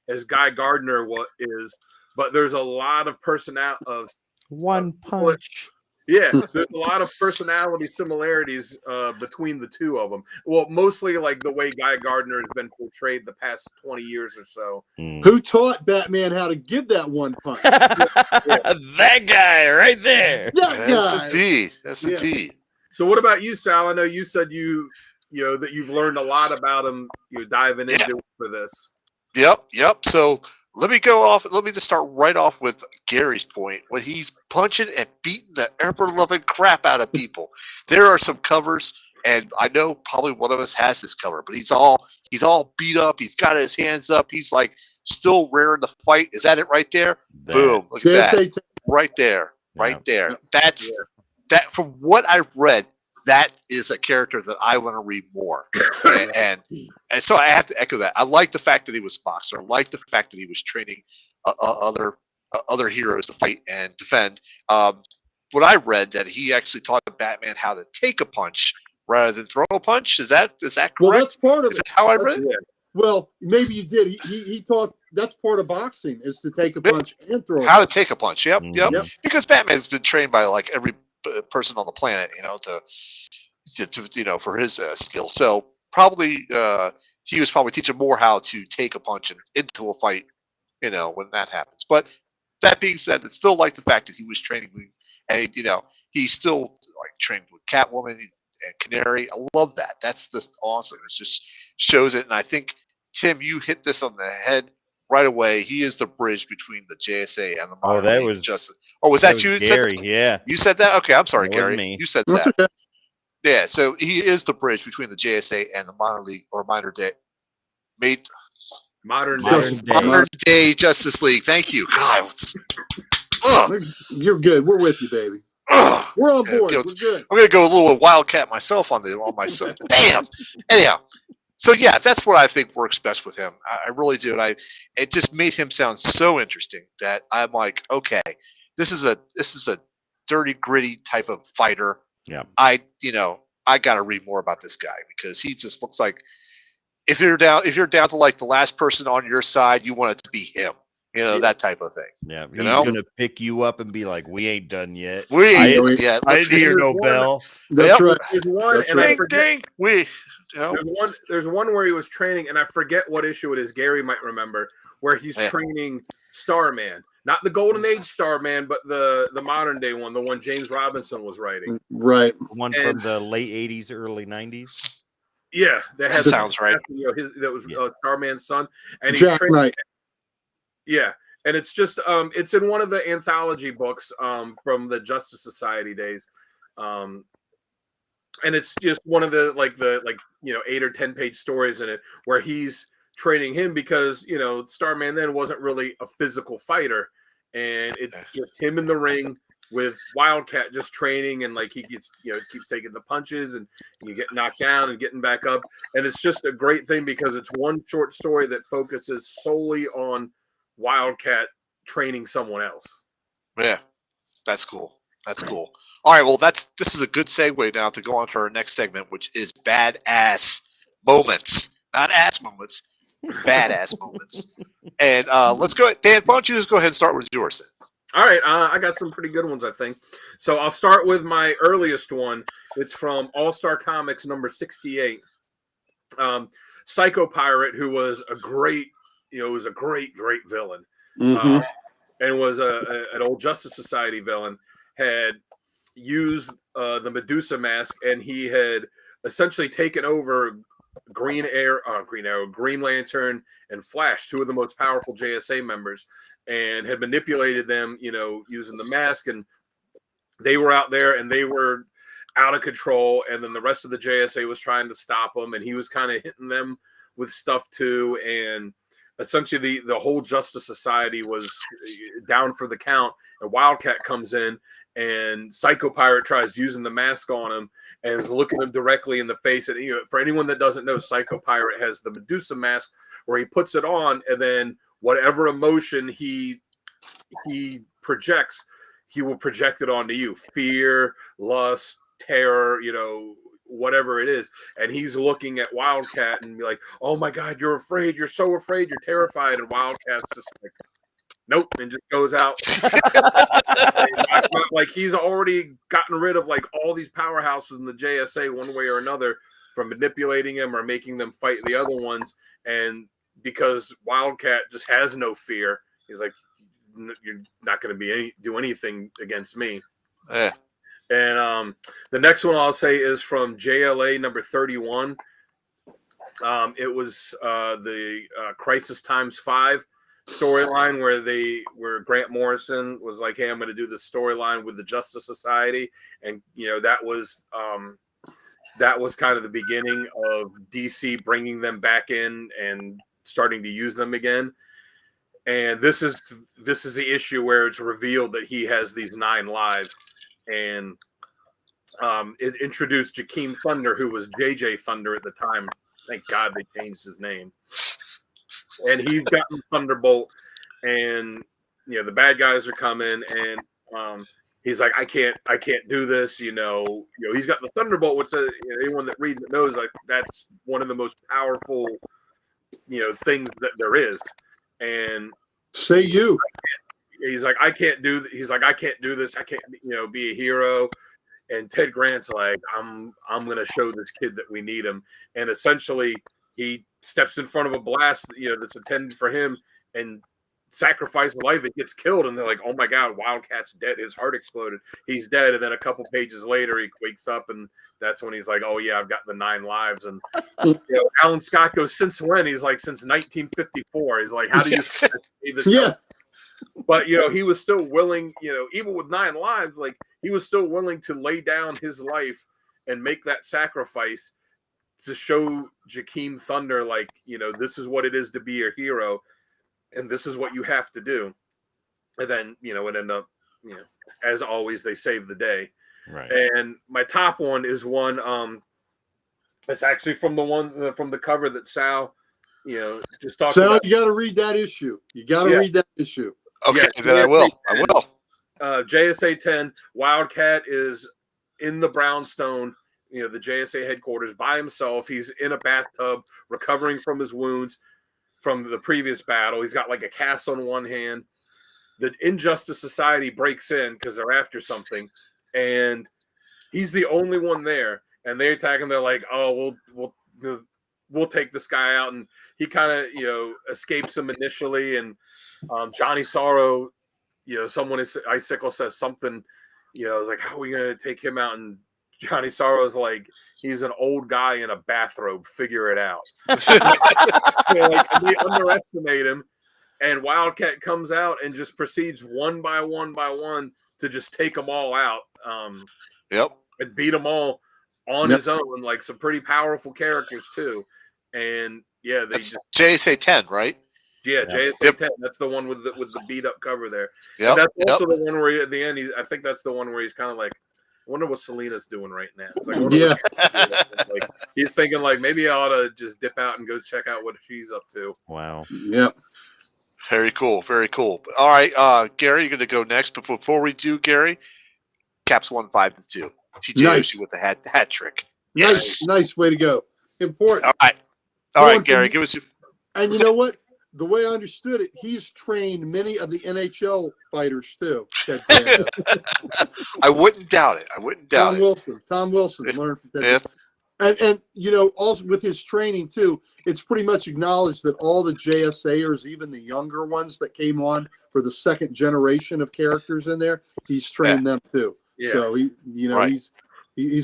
Speaker 4: as Guy Gardner is, but there's a lot of personality of
Speaker 2: one punch.
Speaker 4: Yeah, there's a lot of personality similarities between the two of them. Well, mostly like the way Guy Gardner has been portrayed the past 20 years or so.
Speaker 3: Who taught Batman how to give that one punch?
Speaker 2: That guy right there.
Speaker 1: That's a D.
Speaker 4: So what about you, Sal? I know you said that you've learned a lot about him. You're diving into it for this.
Speaker 1: Yep. So let me just start right off with Gary's point. When he's punching and beating the ever-loving crap out of people, there are some covers, and I know probably one of us has this cover, but he's all beat up. He's got his hands up. He's like still raring to fight. Is that it right there? Boom! Look at that. Right there. That's that. From what I've read, that is a character that I want to read more, and so I have to echo that. I like the fact that he was boxer. I like the fact that he was training other heroes to fight and defend. What I read that he actually taught Batman how to take a punch rather than throw a punch. Is that correct?
Speaker 3: Well, that's part of
Speaker 1: it. Is that how I read it?
Speaker 3: Well, maybe you did. He taught that's part of boxing is to take a punch and throw.
Speaker 1: How to take a punch? Yep.
Speaker 3: Yep.
Speaker 1: Because Batman's been trained by like every person on the planet, to for his skill. So probably he was probably teaching more how to take a punch and into a fight, when that happens. But that being said, it's still like the fact that he was training, and he's still like trained with Catwoman and Canary. I love that. That's just awesome. It just shows it, and I think Tim, you hit this on the head right away. He is the bridge between the JSA and the modern day Justice. Oh, was that you?
Speaker 2: Gary, yeah.
Speaker 1: You said that? Okay, I'm sorry,
Speaker 2: That
Speaker 1: Gary.
Speaker 2: was me.
Speaker 1: You said
Speaker 3: That's
Speaker 1: that.
Speaker 3: okay.
Speaker 1: Yeah, so he is the bridge between the JSA and the modern day Justice League. Thank you. God,
Speaker 3: you're good. We're with you, baby. We're on board. We're good.
Speaker 1: I'm gonna go a little Wildcat myself on my son. Damn. Anyhow, so yeah, that's what I think works best with him. I really do. And it just made him sound so interesting that I'm like, okay, this is a dirty, gritty type of fighter.
Speaker 2: Yeah.
Speaker 1: I got to read more about this guy because he just looks like if you're down to like the last person on your side, you want it to be him. That type of thing.
Speaker 2: Yeah, he's gonna pick you up and be like, "We ain't done yet.
Speaker 1: We ain't yet.
Speaker 2: I didn't hear no bell."
Speaker 3: That's right.
Speaker 4: There's one,
Speaker 3: That's
Speaker 4: and
Speaker 3: right.
Speaker 4: I forget.
Speaker 1: There's
Speaker 4: There's one where he was training, and I forget what issue it is. Gary might remember where he's training Starman, not the Golden Age Starman, but the modern day one, the one James Robinson was writing.
Speaker 3: Right,
Speaker 2: one from the late '80s, early '90s.
Speaker 4: Yeah,
Speaker 1: that sounds right.
Speaker 4: That was Starman's son, and he's
Speaker 3: Jack
Speaker 4: training.
Speaker 3: Knight.
Speaker 4: Yeah, and it's just it's in one of the anthology books from the Justice Society days, and it's just one of the 8 or 10 page stories in it where he's training him because Starman then wasn't really a physical fighter, and it's just him in the ring with Wildcat just training, and like he gets keeps taking the punches and you get knocked down and getting back up, and it's just a great thing because it's one short story that focuses solely on Wildcat training someone else.
Speaker 1: Yeah, that's cool. That's cool. All right, well, this is a good segue now to go on to our next segment, which is badass moments, not ass moments, badass moments. And let's go, Dan. Why don't you just go ahead and start with yours then?
Speaker 4: All right, I got some pretty good ones, I think. So I'll start with my earliest one. It's from All-Star Comics number 68. Psycho Pirate, who was a great villain, and was an old Justice Society villain, had used the Medusa mask, and he had essentially taken over Green Arrow, Green Lantern, and Flash, two of the most powerful JSA members, and had manipulated them, using the mask, and they were out there and they were out of control, and then the rest of the JSA was trying to stop them, and he was kind of hitting them with stuff too, and essentially the whole Justice Society was down for the count, and Wildcat comes in, and Psycho Pirate tries using the mask on him and is looking him directly in the face. And for anyone that doesn't know, Psycho Pirate has the Medusa mask where he puts it on, and then whatever emotion he projects, he will project it onto you. Fear, lust, terror, whatever it is. And he's looking at Wildcat and be like, "Oh my God, you're afraid. You're so afraid. You're terrified." And Wildcat's just like, "Nope," and just goes out. Like he's already gotten rid of like all these powerhouses in the JSA one way or another from manipulating them or making them fight the other ones. And because Wildcat just has no fear, he's like, "You're not going to do anything against me."
Speaker 1: Yeah.
Speaker 4: And the next one I'll say is from JLA number 31. It was the Crisis Times 5 storyline where Grant Morrison was like, "Hey, I'm going to do this storyline with the Justice Society," and that was kind of the beginning of DC bringing them back in and starting to use them again. And this is the issue where it's revealed that he has these 9 lives, and it introduced Jakeem Thunder, who was JJ Thunder at the time. Thank God they changed his name. And he's gotten Thunderbolt, and the bad guys are coming, and he's like, I can't do this. He's got the Thunderbolt, which anyone that reads it knows, like that's one of the most powerful things that there is. And
Speaker 3: say you.
Speaker 4: he's like, I can't do this. I can't, be a hero. And Ted Grant's like, I'm gonna show this kid that we need him. And essentially he steps in front of a blast, that's intended for him and sacrifices life. It gets killed, and they're like, oh my God, Wildcat's dead. His heart exploded. He's dead. And then a couple pages later he wakes up, and that's when he's like, oh yeah, I've got the 9 lives. And Alan Scott goes, since when? He's like, since 1954. He's like, how do you say this?
Speaker 3: Yeah.
Speaker 4: But he was still willing, even with 9 lives, like he was still willing to lay down his life and make that sacrifice to show Jakeem Thunder, like, this is what it is to be a hero, and this is what you have to do. And then, it ended up, as always, they save the day.
Speaker 2: Right.
Speaker 4: And my top one is one, it's actually from the cover that Sal, just talked about.
Speaker 3: You got to read that issue. You got to read that issue.
Speaker 1: Okay, then I will.
Speaker 4: JSA 10, Wildcat is in the brownstone, the JSA headquarters by himself. He's in a bathtub recovering from his wounds from the previous battle. He's got like a cast on one hand. The Injustice Society breaks in because they're after something, and he's the only one there. And they attack him. They're like, "Oh, we'll take this guy out." And he kind of escapes him initially, and Johnny Sorrow, someone is Icicle says something, it's like, how are we gonna take him out? And Johnny Sorrow's like, he's an old guy in a bathrobe, figure it out. They underestimate him, and Wildcat comes out and just proceeds one by one to just take them all out. And beat them all on his own, like some pretty powerful characters too. And yeah,
Speaker 1: that's JSA 10, right?
Speaker 4: Yeah, JSA 10. That's the one with the beat up cover there.
Speaker 1: Yeah,
Speaker 4: that's also the one where at the end, I think that's the one where he's kind of like, I wonder what Selena's doing right now. It's like, like he's thinking like maybe I ought to just dip out and go check out what she's up to.
Speaker 2: Wow.
Speaker 3: Yep.
Speaker 1: Very cool. Very cool. All right, Gary, you're going to go next. But before we do, Gary, Caps 1, 5, and 2. TJ with the hat trick.
Speaker 3: Nice way to go. Important.
Speaker 1: All right, Gary, give us your.
Speaker 3: And you know what? The way I understood it, he's trained many of the NHL fighters too.
Speaker 1: I wouldn't doubt it.
Speaker 3: Tom Wilson learned from Ted. And also with his training too, it's pretty much acknowledged that all the JSAers, even the younger ones that came on for the second generation of characters in there, he's trained them too. Yeah. So he's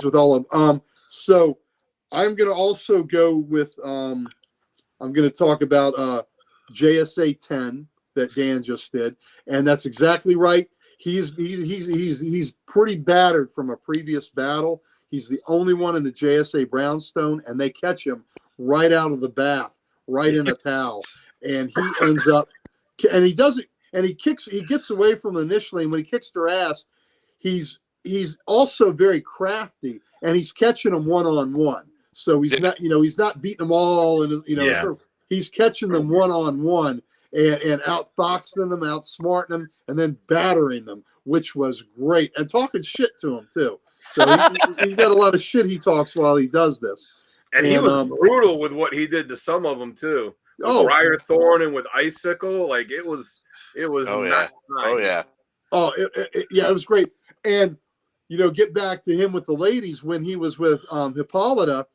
Speaker 3: with all of them. So I'm going to also go with I'm going to talk about JSA 10 that Dan just did, and that's exactly right. He's pretty battered from a previous battle. He's the only one in the JSA brownstone, and they catch him right out of the bath, right in a towel, and he ends up, and he gets away from them initially, and when he kicks their ass, he's also very crafty, and he's catching them one-on-one. So he's not beating them all, and he's catching them one-on-one and out-foxing them, outsmarting them, and then battering them, which was great. And talking shit to them, too. So he's got a lot of shit he talks while he does this.
Speaker 4: And he was brutal with what he did to some of them, too. With Briar Thorn and with Icicle. Like, it was nice.
Speaker 3: It was great. And, get back to him with the ladies when he was with Hippolyta.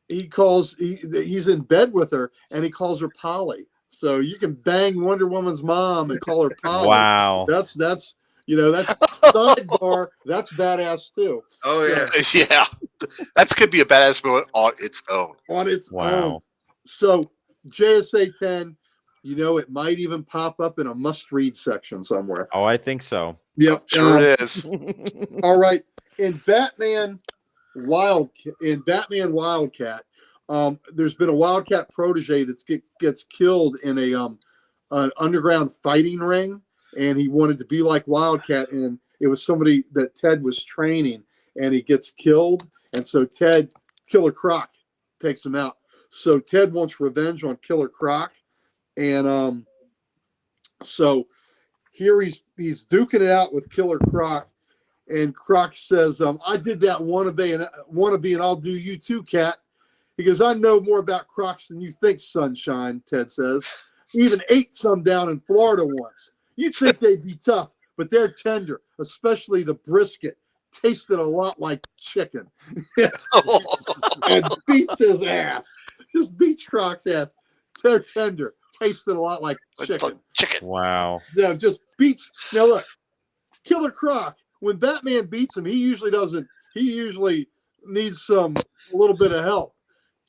Speaker 3: He's in bed with her, and he calls her Polly. So you can bang Wonder Woman's mom and call her Polly.
Speaker 2: Wow.
Speaker 3: That's sidebar. That's badass too.
Speaker 4: Oh yeah.
Speaker 1: Yeah. That could be a badass moment on its own.
Speaker 3: Own. So JSA 10, it might even pop up in a must-read section somewhere.
Speaker 2: Oh, I think so.
Speaker 3: Yep.
Speaker 1: Sure it is.
Speaker 3: All right. In Batman Wildcat, there's been a Wildcat protege that gets killed in an underground fighting ring, and he wanted to be like Wildcat, and it was somebody that Ted was training, and he gets killed, and so Killer Croc takes him out. So Ted wants revenge on Killer Croc, and so here he's duking it out with Killer Croc. And Croc says, I did that wannabe and I'll do you too, Cat. He goes, I know more about Crocs than you think, Sunshine, Ted says. Even ate some down in Florida once. You'd think they'd be tough, but they're tender, especially the brisket. Tasted a lot like chicken. And beats his ass. Just beats Croc's ass. They're tender. Tasted a lot like chicken.
Speaker 2: Wow.
Speaker 3: Yeah, just beats. Now look, Killer Croc, when Batman beats him, he usually needs a little bit of help.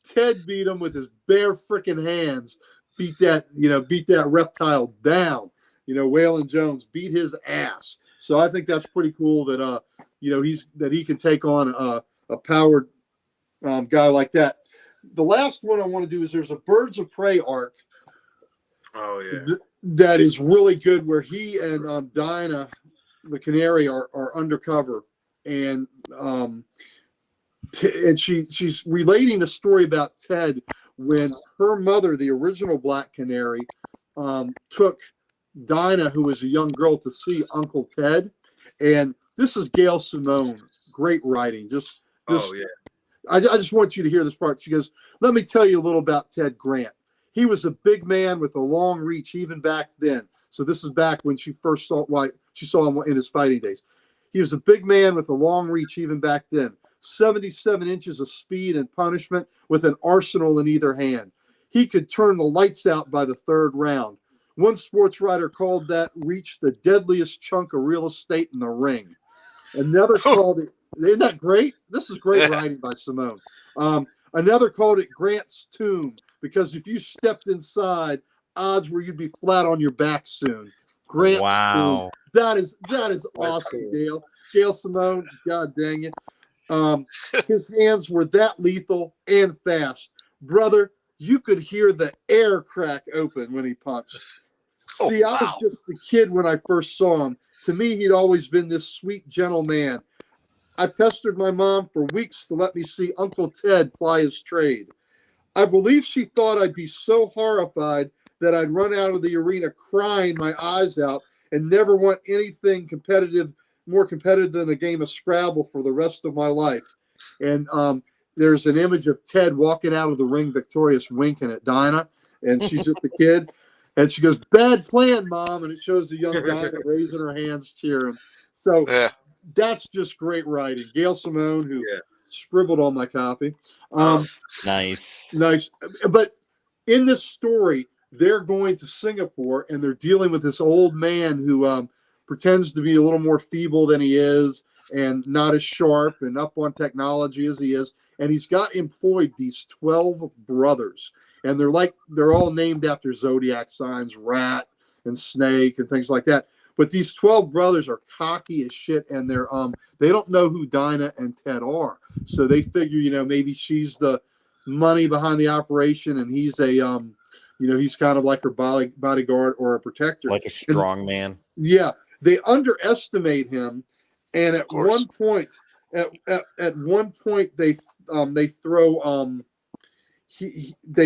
Speaker 3: Ted beat him with his bare freaking hands. Beat that reptile down. Waylon Jones beat his ass. So I think that's pretty cool that he can take on a powered guy like that. The last one I want to do is there's a Birds of Prey arc.
Speaker 4: Oh yeah.
Speaker 3: That is really good, where he and Dinah, the canary, are undercover, and she's relating a story about Ted when her mother, the original Black Canary, took Dinah, who was a young girl, to see Uncle Ted. And this is Gail Simone. Great writing.
Speaker 4: Oh yeah.
Speaker 3: I just want you to hear this part. She goes, let me tell you a little about Ted Grant. He was a big man with a long reach even back then. So this is back when she first saw him in his fighting days. He was a big man with a long reach even back then. 77 inches of speed and punishment with an arsenal in either hand. He could turn the lights out by the third round. One sports writer called that reach the deadliest chunk of real estate in the ring. Another called it, isn't that great? This is great writing by Simone. Another called it Grant's tomb, because if you stepped inside, odds were you'd be flat on your back soon. Grant's tomb. That is awesome, Gail. Gail Simone, God dang it. His hands were that lethal and fast. Brother, you could hear the air crack open when he punched. See, I was just a kid when I first saw him. To me, he'd always been this sweet, gentle man. I pestered my mom for weeks to let me see Uncle Ted ply his trade. I believe she thought I'd be so horrified that I'd run out of the arena crying my eyes out and never want anything more competitive than a game of Scrabble for the rest of my life. And there's an image of Ted walking out of the ring victorious, winking at Dinah, and she's just a kid. And she goes, bad plan, Mom. And it shows the young Dinah raising her hands, cheering. So that's just great writing. Gail Simone, who scribbled on my copy.
Speaker 2: Nice.
Speaker 3: But in this story, they're going to Singapore, and they're dealing with this old man who pretends to be a little more feeble than he is and not as sharp and up on technology as he is. And he's got employed these 12 brothers. And they're all named after zodiac signs, rat and snake and things like that. But these 12 brothers are cocky as shit, and they don't know who Dinah and Ted are. So they figure, maybe she's the money behind the operation, and he's he's kind of like her bodyguard or a protector,
Speaker 2: like a strong man.
Speaker 3: Yeah, they underestimate him, and at one point, they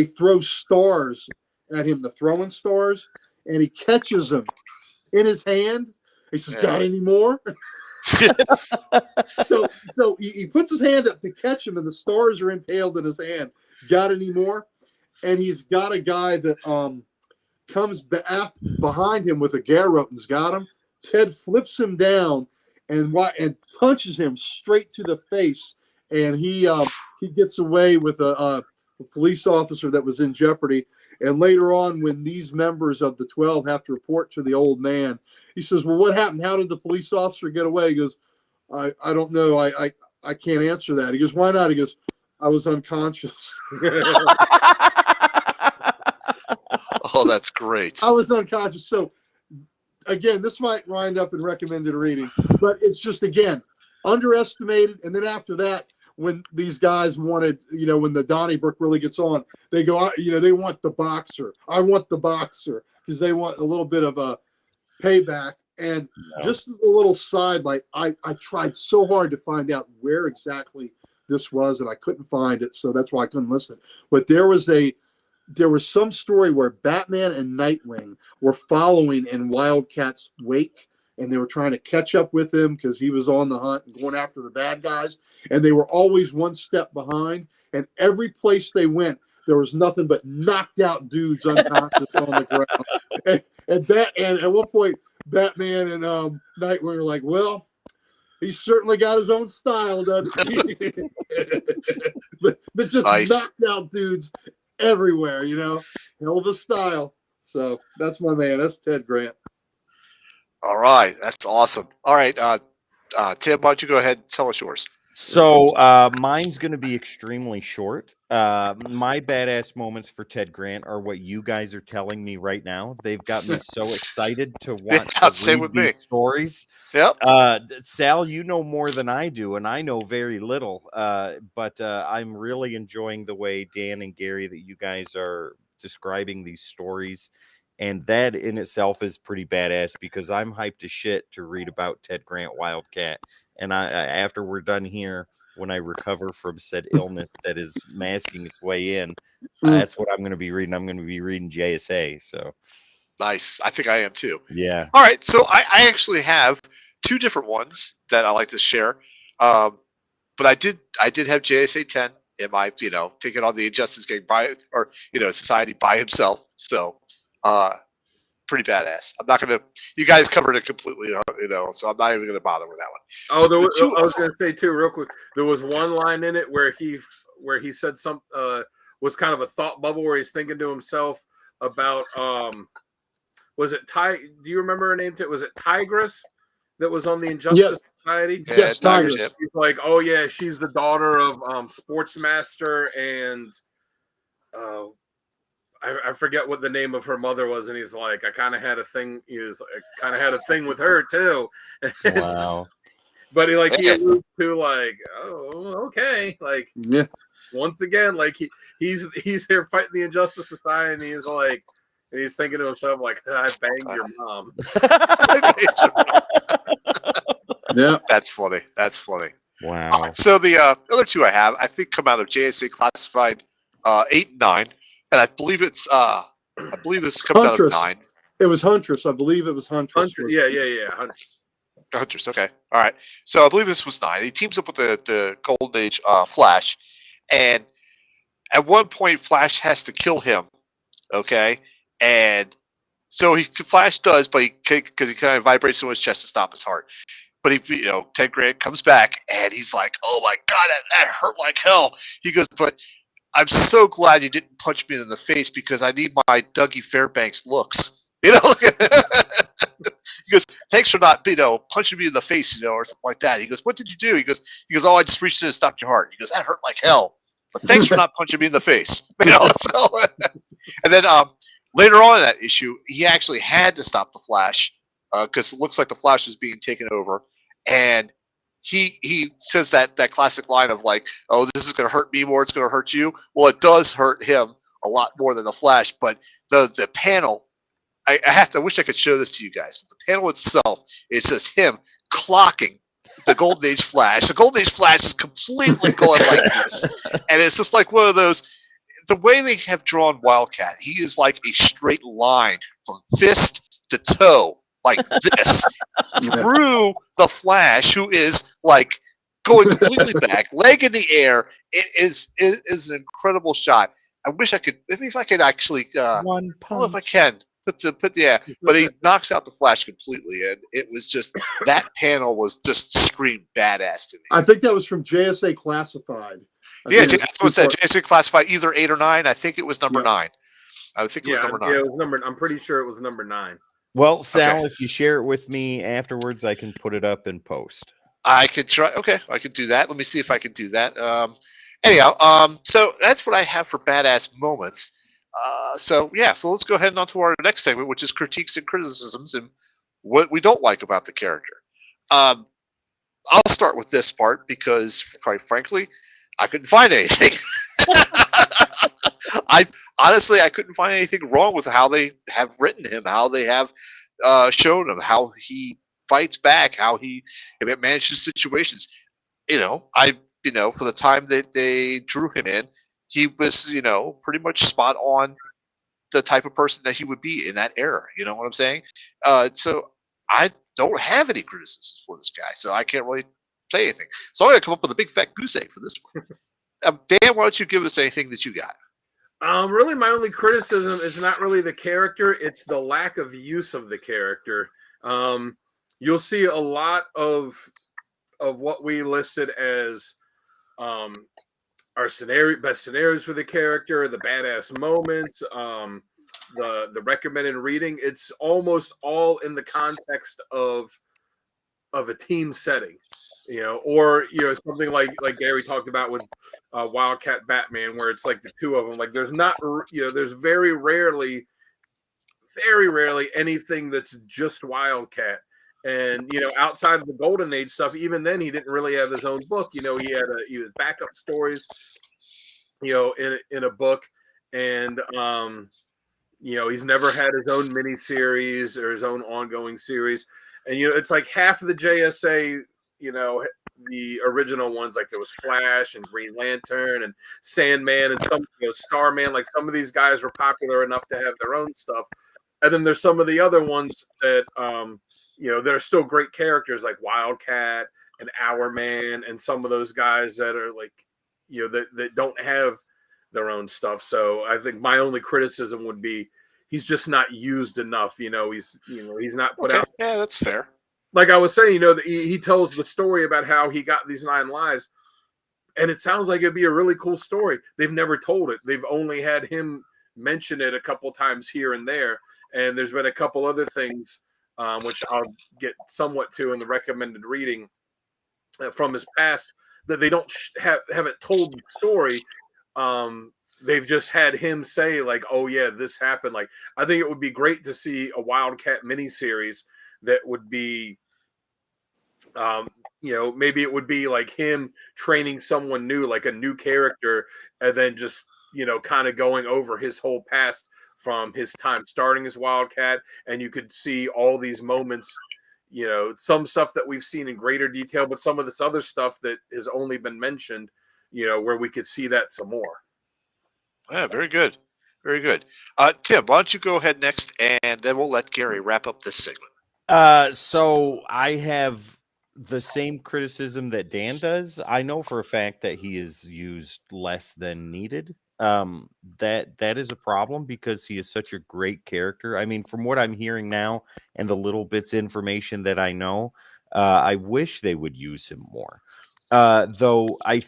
Speaker 3: throw stars at him, the throwing stars, and he catches them in his hand. He says, got any more? so he puts his hand up to catch him, and the stars are impaled in his hand. Got any more? And he's got a guy that comes behind him with a garrote and's got him. Ted flips him down and punches him straight to the face, and he gets away with a police officer that was in jeopardy. And later on, when these members of the 12 have to report to the old man, he says, well, what happened? How did the police officer get away? He goes, I don't know. I can't answer that. He goes, why not? He goes, I was unconscious.
Speaker 1: Oh, that's great.
Speaker 3: I was unconscious. So again, this might wind up in recommended reading, but it's just, again, underestimated. And then after that, when these guys wanted, when the Donnybrook really gets on, they go, they want the boxer. I want the boxer, because they want a little bit of a payback. And just as a little sidelight, I tried so hard to find out where exactly this was, and I couldn't find it. So that's why I couldn't listen. But there was some story where Batman and Nightwing were following in Wildcat's wake, and they were trying to catch up with him because he was on the hunt and going after the bad guys. And they were always one step behind. And every place they went, there was nothing but knocked out dudes unconscious on the ground. And at one point, Batman and Nightwing were like, well, he certainly got his own style, doesn't he? but just knocked out dudes everywhere, you know. Hell of a style. So that's my man. That's Ted Grant.
Speaker 1: All right. That's awesome. All right. Tim, why don't you go ahead and tell us yours?
Speaker 2: So mine's going to be extremely short. My badass moments for Ted Grant are what you guys are telling me right now. They've got me so excited to want to read these stories.
Speaker 1: Yep.
Speaker 2: Sal, you know more than I do, and I know very little. But I'm really enjoying the way Dan and Gary that you guys are describing these stories. And that in itself is pretty badass because I'm hyped as shit to read about Ted Grant Wildcat. And I after we're done here, when I recover from said illness that is masking its way in, that's what I'm going to be reading. I'm going to be reading JSA. So
Speaker 1: nice. I think I am too.
Speaker 2: Yeah.
Speaker 1: All right. So I actually have two different ones that I like to share. But I did have JSA 10 in my, taking on the Injustice Gang Society by himself. So pretty badass. I'm not gonna. You guys covered it completely, so I'm not even gonna bother with that one.
Speaker 4: Oh, I was gonna say too, real quick. There was one line in it where he said some was kind of a thought bubble where he's thinking to himself about was it Do you remember her name? Was it Tigress that was on the Injustice Society?
Speaker 3: Yeah, yes, Tigress.
Speaker 4: He's like, oh yeah, she's the daughter of Sportsmaster and I forget what the name of her mother was, and he's like, I kind of had a thing. I kind of had a thing with her too.
Speaker 2: Wow.
Speaker 4: But he alludes to like, oh, okay, like,
Speaker 3: yeah.
Speaker 4: Once again, like he's here fighting the Injustice Society, and he's like, and he's thinking to himself like, I banged your mom.
Speaker 3: Yeah,
Speaker 1: that's funny. That's funny.
Speaker 2: Wow.
Speaker 1: So the other two I have, I think, come out of JSA Classified 8 and 9. And I believe this comes
Speaker 3: Huntress.
Speaker 1: out of 9.
Speaker 3: It was Huntress. I believe it was Huntress.
Speaker 4: Yeah.
Speaker 1: Huntress. Okay. All right. So I believe this was 9. He teams up with the Golden Age Flash, and at one point Flash has to kill him. Okay, and so Flash does, but because he kind of vibrates in his chest to stop his heart. But Ted Grant comes back and he's like, "Oh my God, that hurt like hell." He goes, "But I'm so glad you didn't punch me in the face because I need my Dougie Fairbanks looks." He goes, "Thanks for not, punching me in the face, or something like that." He goes, "What did you do?" He goes, "Oh, I just reached in and stopped your heart." He goes, "That hurt like hell, but thanks for not punching me in the face." So, and then later on in that issue, he actually had to stop the Flash because it looks like the Flash is being taken over, and he says that classic line of like, "Oh, this is going to hurt me more. It's going to hurt you." Well, it does hurt him a lot more than the Flash, but the panel. I wish I could show this to you guys, but the panel itself is just him clocking the Golden Age Flash. The Golden Age Flash is completely going like this, and it's just like one of those. The way they have drawn Wildcat, he is like a straight line from fist to toe, like this, through the Flash, who is like going completely back, leg in the air. It is an incredible shot. I wish I could. Maybe if I could actually.
Speaker 2: One punch.
Speaker 1: I don't know if I can. But he knocks out the Flash completely, and it was just that panel was just screamed badass to me.
Speaker 3: I think that was from JSA Classified.
Speaker 1: That's what it said. JSA Classified, either 8 or 9. I think it was number 9. I think it was number 9.
Speaker 4: Yeah, it was number. I'm pretty sure it was number 9.
Speaker 2: Well, Sal, if you share it with me afterwards, I can put it up in post.
Speaker 1: I could try. Okay, I could do that. Let me see if I can do that. Anyhow, so that's what I have for badass moments. So let's go ahead and on to our next segment, which is critiques and criticisms and what we don't like about the character. I'll start with this part because, quite frankly, I couldn't find anything. I couldn't find anything wrong with how they have written him, how they have shown him, how he fights back, how he manages situations. For the time that they drew him in, he was, pretty much spot on the type of person that he would be in that era. You know what I'm saying? So I don't have any criticisms for this guy, so I can't really say anything. So I'm going to come up with a big fat goose egg for this one. Dan, why don't you give us anything that you got?
Speaker 4: Really, my only criticism is not really the character; it's the lack of use of the character. You'll see a lot of what we listed as our best scenarios for the character, the badass moments, the recommended reading. It's almost all in the context of a team setting, or something like Gary talked about with Wildcat Batman, where it's like the two of them. Like there's not, there's very rarely anything that's just Wildcat. And outside of the Golden Age stuff, even then he didn't really have his own book. He had backup stories, in a book, and he's never had his own miniseries or his own ongoing series. And it's like half of the JSA, the original ones, like there was Flash and Green Lantern and Sandman and some Starman. Like some of these guys were popular enough to have their own stuff, and then there's some of the other ones that that are still great characters, like Wildcat and Hourman, and some of those guys that are like that don't have their own stuff. So I think my only criticism would be he's just not used enough. He's not put out.
Speaker 1: Yeah, that's fair.
Speaker 4: Like I was saying, that he tells the story about how he got these 9 lives, and it sounds like it'd be a really cool story. They've never told it. They've only had him mention it a couple times here and there, and there's been a couple other things, which I'll get somewhat to in the recommended reading from his past, that they don't haven't told the story. They've just had him say like, "Oh yeah, this happened." Like I think it would be great to see a Wildcat miniseries that would be, maybe it would be like him training someone new, like a new character, and then just kind of going over his whole past from his time starting as Wildcat, and you could see all these moments. Some stuff that we've seen in greater detail, but some of this other stuff that has only been mentioned, where we could see that some more.
Speaker 1: Yeah, very good. Very good. Tim, why don't you go ahead next, and then we'll let Gary wrap up this segment.
Speaker 2: So I have the same criticism that Dan does. I know for a fact that he is used less than needed. That is a problem because he is such a great character. I mean, from what I'm hearing now and the little bits of information that I know, I wish they would use him more. Though I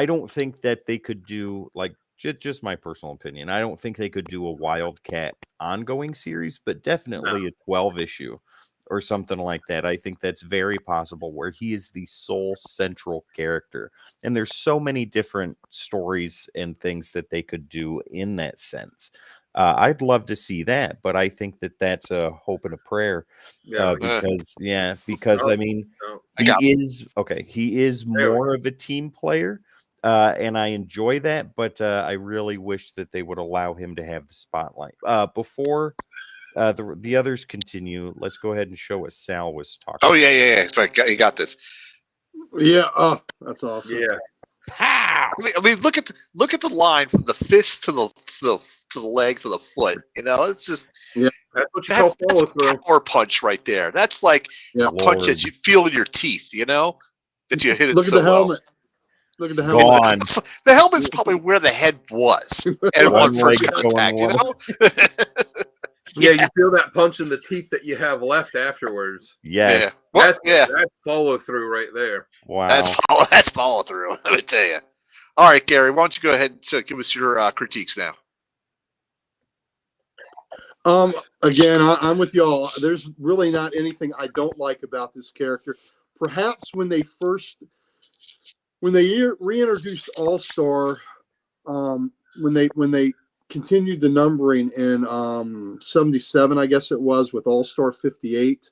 Speaker 2: don't think that they could do, like, just my personal opinion, I don't think they could do a Wildcat ongoing series, but definitely a 12 issue or something like that. I think that's very possible, where he is the sole central character. And there's so many different stories and things that they could do in that sense. I'd love to see that, but I think that that's a hope and a prayer. Because I mean, he is more of a team player. And I enjoy that, but I really wish that they would allow him to have the spotlight. Before the others continue, let's go ahead and show what Sal was talking about.
Speaker 1: Oh, yeah. Sorry, you got this.
Speaker 3: Yeah. Oh, that's awesome.
Speaker 4: Yeah.
Speaker 1: Pow! I mean, look at the line from the fist to the leg to the foot. It's just
Speaker 4: that's what you call follow through.
Speaker 1: Power punch right there. That's like a punch that you feel in your teeth. That you hit it.
Speaker 3: Look at the helmet. Look at the helmet.
Speaker 2: Gone.
Speaker 1: The helmet's probably where the head was and one first contact.
Speaker 4: Yeah, you feel that punch in the teeth that you have left afterwards.
Speaker 2: Yes.
Speaker 1: Yeah.
Speaker 4: That's follow through right there.
Speaker 2: Wow.
Speaker 1: That's follow through. Let me tell you. All right, Gary, why don't you go ahead and give us your critiques now?
Speaker 3: Again, I'm with y'all. There's really not anything I don't like about this character. Perhaps when they reintroduced All-Star, when they continued the numbering in 77, I guess it was, with All-Star 58,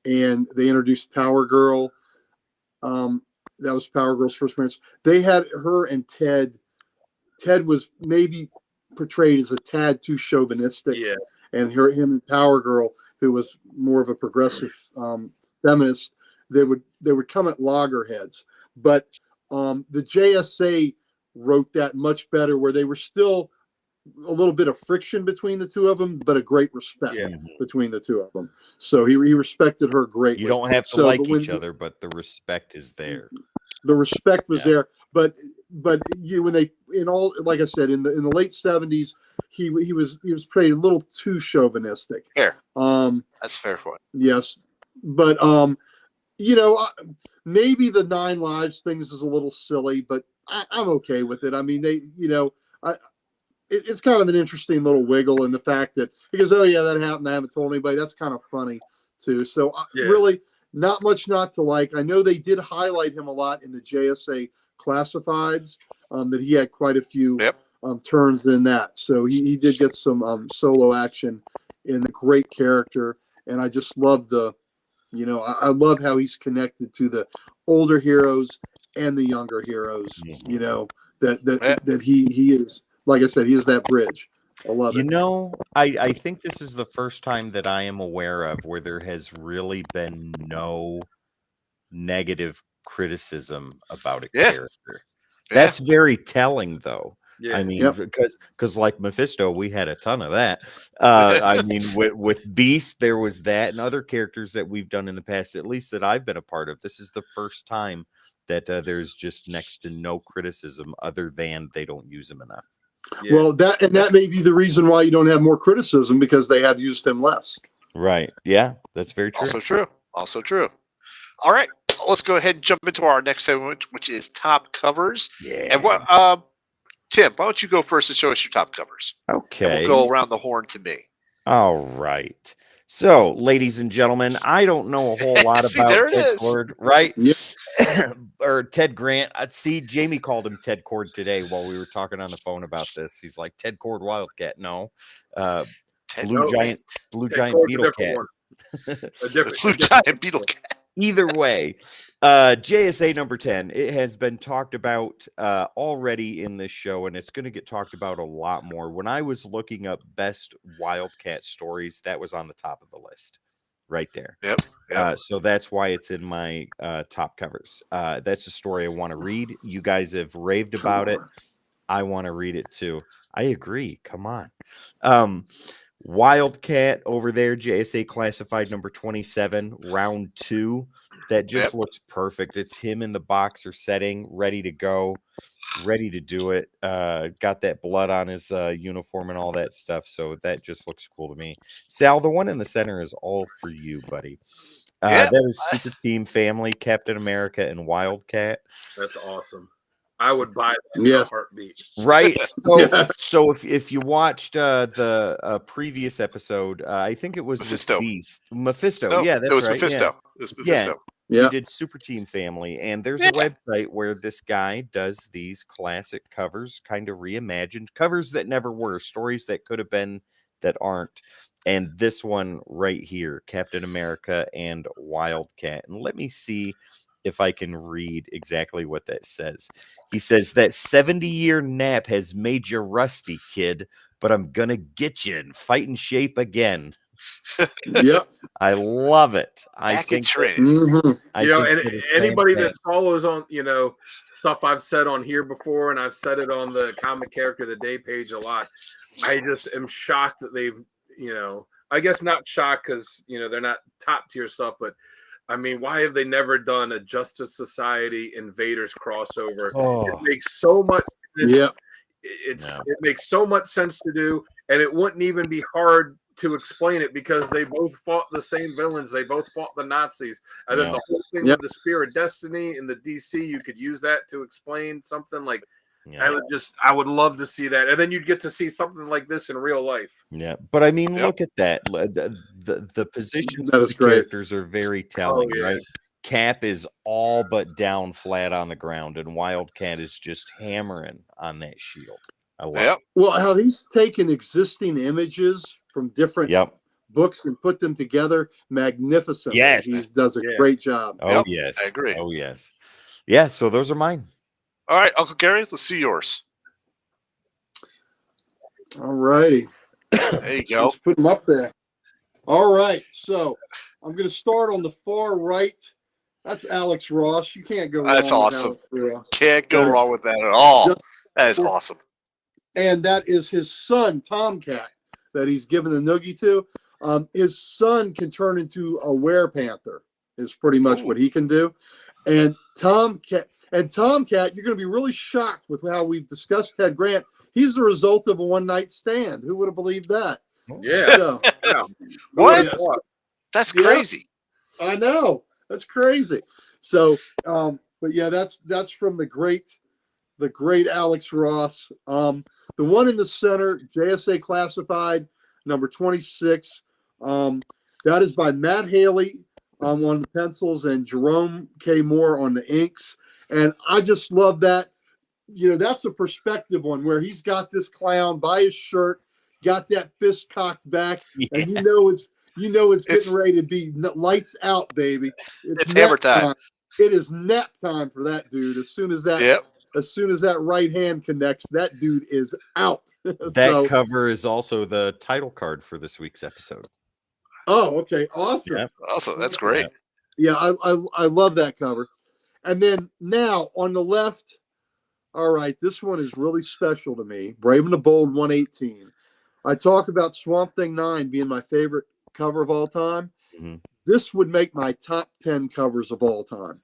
Speaker 3: and they introduced Power Girl. That was Power Girl's first appearance. They had her and Ted. Ted was maybe portrayed as a tad too chauvinistic.
Speaker 4: Yeah.
Speaker 3: And him and Power Girl, who was more of a progressive feminist, they would come at loggerheads. But the JSA wrote that much better, where they were still a little bit of friction between the two of them, but a great respect
Speaker 4: Yeah.
Speaker 3: between the two of them. So he respected her greatly.
Speaker 2: You don't have to like each other, but the respect is there.
Speaker 3: The respect was there, but when they like I said, in the late 70s, he was played a little too chauvinistic.
Speaker 1: Fair. That's fair point.
Speaker 3: Yes, but maybe the 9 Lives things is a little silly, but I'm okay with it. I mean, it's kind of an interesting little wiggle in the fact that he goes, "Oh yeah, that happened. I haven't told anybody." That's kind of funny too. So really, not much not to like. I know they did highlight him a lot in the JSA classifieds. That he had quite a few turns in that. So he did get some solo action in the great character, and I just love I love how he's connected to the older heroes and the younger heroes. That he is, like I said, he is that bridge. I love it.
Speaker 2: I think this is the first time that I am aware of where there has really been no negative criticism about a character. That's very telling, though. Yeah. I mean, because like Mephisto, we had a ton of that. I mean, with Beast, there was that, and other characters that we've done in the past, at least that I've been a part of. This is the first time that there's just next to no criticism other than they don't use him enough.
Speaker 3: Yeah. Well, that may be the reason why you don't have more criticism, because they have used him less.
Speaker 2: Right. Yeah, that's very true.
Speaker 1: Also true. All right, let's go ahead and jump into our next segment, which is top covers.
Speaker 2: Yeah.
Speaker 1: And what, Tim, why don't you go first and show us your top covers?
Speaker 2: Okay.
Speaker 1: And we'll go around the horn to me.
Speaker 2: All right. So, ladies and gentlemen, I don't know a whole lot about Ted Cord, right? Yep. Or Ted Grant. See, Jamie called him Ted Cord today while we were talking on the phone about this. He's like, Ted Cord Wildcat. No. Blue Giant Beetle Cat.
Speaker 1: Blue Giant Beetle Cat.
Speaker 2: Either way, JSA number 10, it has been talked about already in this show, and it's going to get talked about a lot more. When I was looking up best Wildcat stories, that was on the top of the list right there.
Speaker 1: Yep.
Speaker 2: So that's why it's in my top covers. That's a story I want to read. You guys have raved about it. I want to read it too. I agree. Come on. Wildcat over there, JSA classified number 27, round 2. That just looks perfect. It's him in the boxer setting, ready to go, ready to do it. Got that blood on his uniform and all that stuff. So that just looks cool to me. Sal, the one in the center is all for you, buddy. That is Super Team Family, Captain America, and Wildcat.
Speaker 4: That's awesome. I would buy that in a heartbeat.
Speaker 2: Right. So if you watched the previous episode, I think it was Mephisto.
Speaker 1: No,
Speaker 2: yeah, that's
Speaker 1: it was
Speaker 2: right.
Speaker 1: Mephisto.
Speaker 2: Yeah.
Speaker 1: It was Mephisto.
Speaker 2: Yeah. He did Super Team Family, and there's a website where this guy does these classic covers, kind of reimagined covers that never were, stories that could have been that aren't. And this one right here, Captain America and Wildcat. And let me see if I can read exactly what that says. He says that 70-year nap has made you rusty, kid, but I'm going to get you in fighting shape again.
Speaker 3: Yep.
Speaker 2: I love it. I think
Speaker 4: and anybody that follows on, stuff I've said on here before, and I've said it on the Comic Character of the Day page a lot. I just am shocked that they've, I guess not shocked because, they're not top tier stuff, but I mean, why have they never done a Justice Society Invaders crossover? It makes so much sense. It makes so much sense to do, and it wouldn't even be hard to explain it because they both fought the same villains. They both fought the Nazis. And then the whole thing with the Spear of Destiny in the DC, you could use that to explain something like I would love to see that. And then you'd get to see something like this in real life.
Speaker 2: Yeah. But I mean, look at that. The positions of the characters are very telling, right? Cap is all but down flat on the ground, and Wildcat is just hammering on that shield. I love it.
Speaker 3: Well, how he's taken existing images from different books and put them together magnificently.
Speaker 2: Yes.
Speaker 3: He does a great job.
Speaker 2: Oh, yes.
Speaker 1: I agree.
Speaker 2: Oh, yes. Yeah, so those are mine.
Speaker 1: All right, Uncle Gary, let's see yours.
Speaker 3: All righty.
Speaker 1: There you go.
Speaker 3: Let's put them up there. All right, so I'm going to start on the far right. That's Alex Ross. You can't go wrong.
Speaker 1: That's awesome.
Speaker 3: With Alex Ross.
Speaker 1: Can't go wrong with that at all. That is awesome.
Speaker 3: and that is his son, Tomcat, that he's given the noogie to. His son can turn into a werepanther, is pretty much what he can do. And Tomcat, you're going to be really shocked with how we've discussed Ted Grant. He's the result of a one-night stand. Who would have believed that?
Speaker 4: Yeah.
Speaker 3: So,
Speaker 1: What? That's crazy.
Speaker 3: I know. That's crazy. So, but yeah, that's from the great Alex Ross. The one in the center, JSA Classified, number 26. That is by Matt Haley on the pencils and Jerome K. Moore on the inks. And I just love that. That's a perspective one where he's got this clown by his shirt, got that fist cocked back, and it's getting ready to be lights out, baby.
Speaker 1: It's hammer time.
Speaker 3: It is nap time for that dude. As soon as that right hand connects, that dude is out.
Speaker 2: That cover is also the title card for this week's episode.
Speaker 3: Oh, okay. Awesome.
Speaker 2: Yeah.
Speaker 1: Awesome. That's great.
Speaker 3: Yeah, I love that cover. And then now on the left, all right, this one is really special to me. Brave and the Bold 118. I talk about Swamp Thing 9 being my favorite cover of all time.
Speaker 2: Mm-hmm.
Speaker 3: This would make my top 10 covers of all time.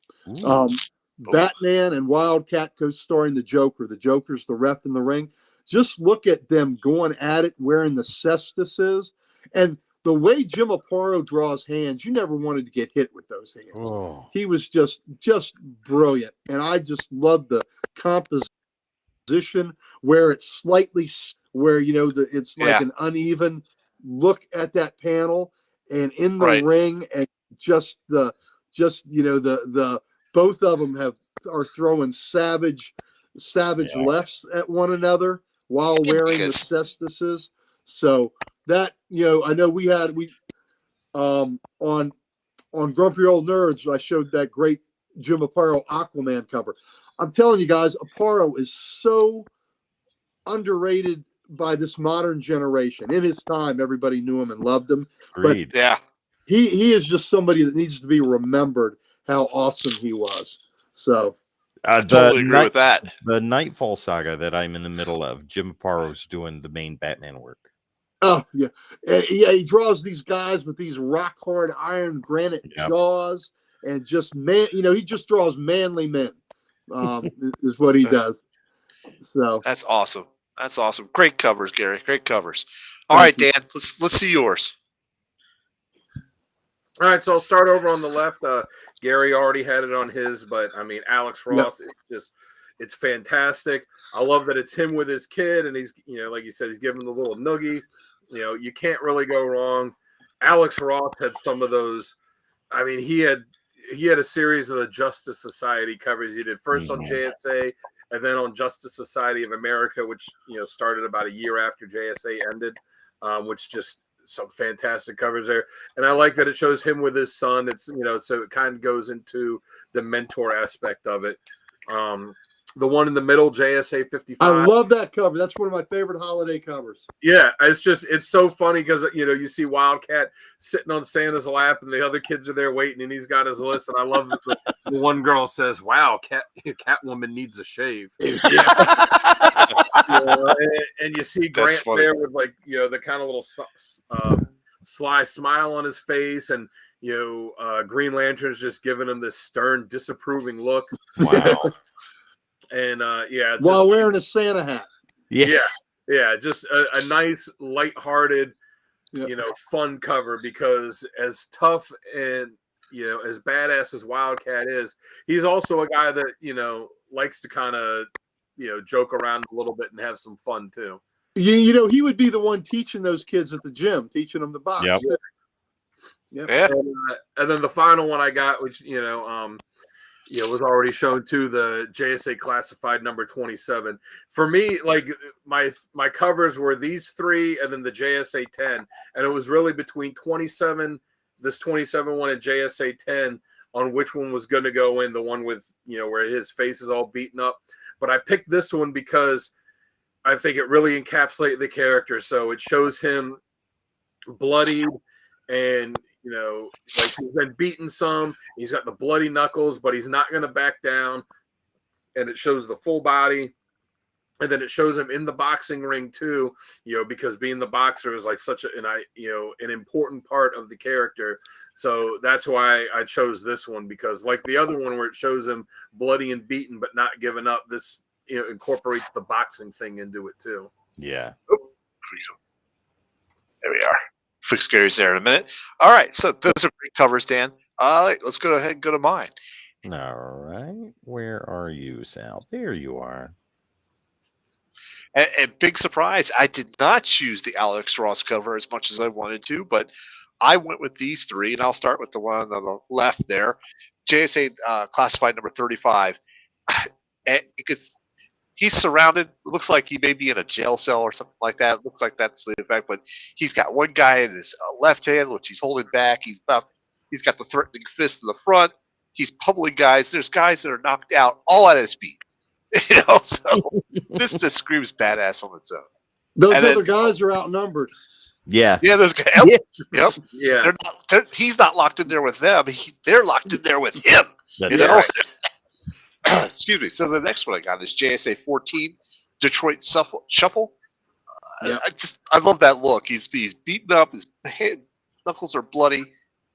Speaker 3: Batman and Wildcat co-starring the Joker. The Joker's the ref in the ring. Just look at them going at it, wearing the cestises. And the way Jim Aparo draws hands, you never wanted to get hit with those hands.
Speaker 2: Oh.
Speaker 3: He was just brilliant. And I just love the composition where it's slightly, where, it's like an uneven look at that panel. And in the ring, and the both of them are throwing savage lefts at one another while wearing the cestises. So that, I know we on Grumpy Old Nerds, I showed that great Jim Aparo Aquaman cover. I'm telling you guys, Aparo is so underrated by this modern generation. In his time, everybody knew him and loved him.
Speaker 2: Agreed.
Speaker 3: But yeah, he is just somebody that needs to be remembered how awesome he was. So
Speaker 1: I totally agree with that.
Speaker 2: The Nightfall saga that I'm in the middle of, Jim Aparo's doing the main Batman work.
Speaker 3: Oh yeah, he draws these guys with these rock hard iron granite jaws, and just he just draws manly men. Is what he does. So
Speaker 1: that's awesome. That's awesome. Great covers, Gary. Great covers. All right, Dan. Let's see yours.
Speaker 4: All right, so I'll start over on the left. Gary already had it on his, but I mean, Alex Ross, it's fantastic. I love that it's him with his kid, and he's, like you said, he's giving the little noogie. You can't really go wrong. Alex Ross had some of those. I mean, he had a series of the Justice Society covers. He did first on JSA, and then on Justice Society of America, which started about a year after JSA ended, which just some fantastic covers there. And I like that it shows him with his son. It's so it kind of goes into the mentor aspect of it. The one in the middle, JSA 55.
Speaker 3: I love that cover. That's one of my favorite holiday covers.
Speaker 4: Yeah, it's so funny because you see Wildcat sitting on Santa's lap and the other kids are there waiting and he's got his list. And I love that the one girl says, "Wow, Catwoman needs a shave." And you see Grant there with the kind of little sly smile on his face, and Green Lantern's just giving him this stern, disapproving look.
Speaker 2: Wow.
Speaker 4: And
Speaker 3: while wearing a Santa hat.
Speaker 4: Yeah, just a nice, lighthearted, fun cover, because as tough and as badass as Wildcat is, he's also a guy that likes to kind of joke around a little bit and have some fun too.
Speaker 3: He would be the one teaching those kids at the gym, teaching them the box.
Speaker 2: Yep.
Speaker 1: Yeah.
Speaker 4: And then the final one I got, which was already shown too, the JSA Classified number 27. For me, my covers were these three and then the JSA 10, and it was really between 27, this 27 one, and JSA 10 on which one was going to go in, the one with where his face is all beaten up. But I picked this one because I think it really encapsulated the character. So it shows him bloodied and he's been beaten some. He's got the bloody knuckles, but he's not going to back down. And it shows the full body. And then it shows him in the boxing ring too, because being the boxer is like such an important part of the character. So that's why I chose this one, because like the other one where it shows him bloody and beaten but not giving up, this incorporates the boxing thing into it too.
Speaker 2: Yeah.
Speaker 1: Oh, there we are. Fix Gary's there in a minute. All right, so those are great covers, Dan. All right, let's go ahead and go to mine.
Speaker 2: All right. Where are you, Sal? There you are.
Speaker 1: And big surprise, I did not choose the Alex Ross cover as much as I wanted to, but I went with these three, and I'll start with the one on the left there. JSA classified number 35. He's surrounded. It looks like he may be in a jail cell or something like that. It looks like that's the effect, but he's got one guy in his left hand, which he's holding back. He's got the threatening fist in the front. He's pummeling guys. There's guys that are knocked out all at his feet. So this just screams badass on its own.
Speaker 3: Those other guys are outnumbered.
Speaker 2: Yeah.
Speaker 1: Yeah, those guys. Yep.
Speaker 4: Yeah.
Speaker 1: He's not locked in there with them. They're locked in there with him.
Speaker 2: That's right.
Speaker 1: Excuse me. So the next one I got is JSA 14, Detroit Shuffle. I love that look. He's beaten up. His knuckles are bloody,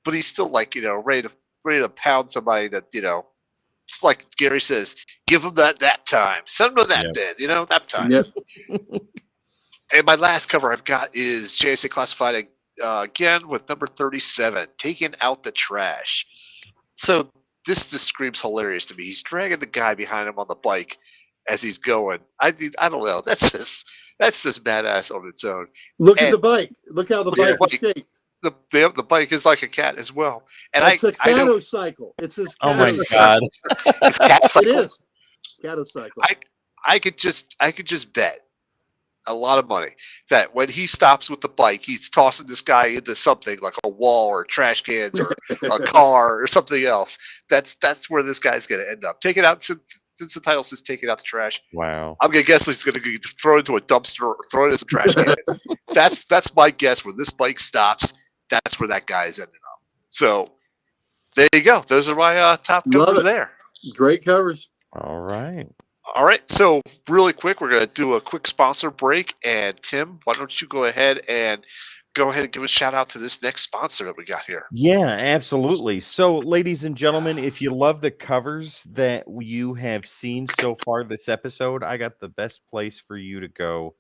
Speaker 1: but he's still ready to pound somebody that It's like Gary says, give him that time. Send him to that bed, that time.
Speaker 3: Yep.
Speaker 1: And my last cover I've got is JSA classified again with number 37, Taking Out the Trash. So this just screams hilarious to me. He's dragging the guy behind him on the bike as he's going. I don't know. That's just badass on its own.
Speaker 3: Look at the bike. Look how the bike is shaped.
Speaker 1: The bike is like a cat as well. And
Speaker 3: it's a catocycle. It's his
Speaker 2: Oh my God.
Speaker 1: It's cat
Speaker 3: It is. Catocycle.
Speaker 1: I could just bet a lot of money that when he stops with the bike, he's tossing this guy into something like a wall or trash cans or a car or something else. That's where this guy's going to end up. Take it out since the title says "Take It Out the Trash."
Speaker 2: Wow.
Speaker 1: I'm gonna guess he's gonna get thrown into a dumpster or thrown into some trash cans. That's my guess. When this bike stops, that's where that guy's ending up. So there you go. Those are my top covers there.
Speaker 3: Great covers.
Speaker 2: All right.
Speaker 1: All right. So really quick, we're gonna do a quick sponsor break. And Tim, why don't you go ahead and give a shout out to this next sponsor that we got here.
Speaker 2: Yeah, absolutely. So, ladies and gentlemen, if you love the covers that you have seen so far this episode, I got the best place for you to go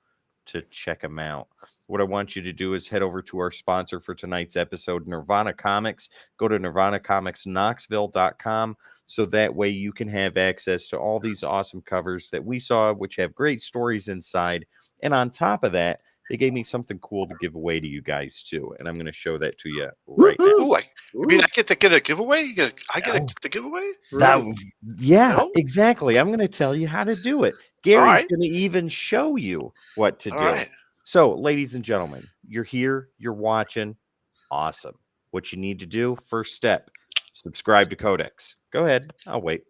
Speaker 2: to check them out. What I want you to do is head over to our sponsor for tonight's episode, Nirvana Comics. Go to nirvanacomicsknoxville.com so that way you can have access to all these awesome covers that we saw, which have great stories inside. And on top of that, they gave me something cool to give away to you guys too, and I'm going to show that to you right now.
Speaker 1: Ooh, I get to get a giveaway? I get the giveaway?
Speaker 2: Exactly. I'm going to tell you how to do it. Gary's going to even show you what to do.
Speaker 1: Right.
Speaker 2: So, ladies and gentlemen, you're here, you're watching. Awesome. What you need to do, first step, subscribe to Codex. Go ahead. I'll wait.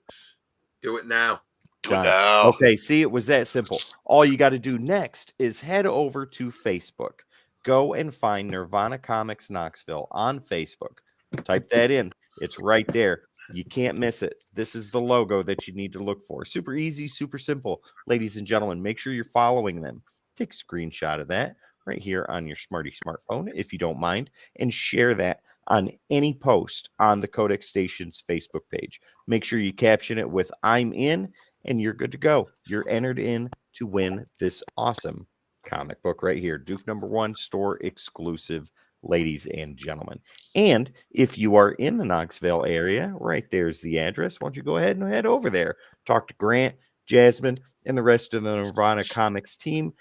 Speaker 4: Do it now.
Speaker 2: Done. Okay, see, it was that simple. All you got to do next is head over to Facebook. Go and find Nirvana Comics Knoxville on Facebook. Type that in. It's right there. You can't miss it. This is the logo that you need to look for. Super easy, super simple. Ladies and gentlemen, make sure you're following them. Take a screenshot of that right here on your smartphone, if you don't mind, and share that on any post on the Codex Station's Facebook page. Make sure you caption it with "I'm in," and you're good to go. You're entered in to win this awesome comic book right here. Duke #1 store exclusive, ladies and gentlemen. And if you are in the Knoxville area, right there's the address. Why don't you go ahead and head over there? Talk to Grant, Jasmine, and the rest of the Nirvana Comics team.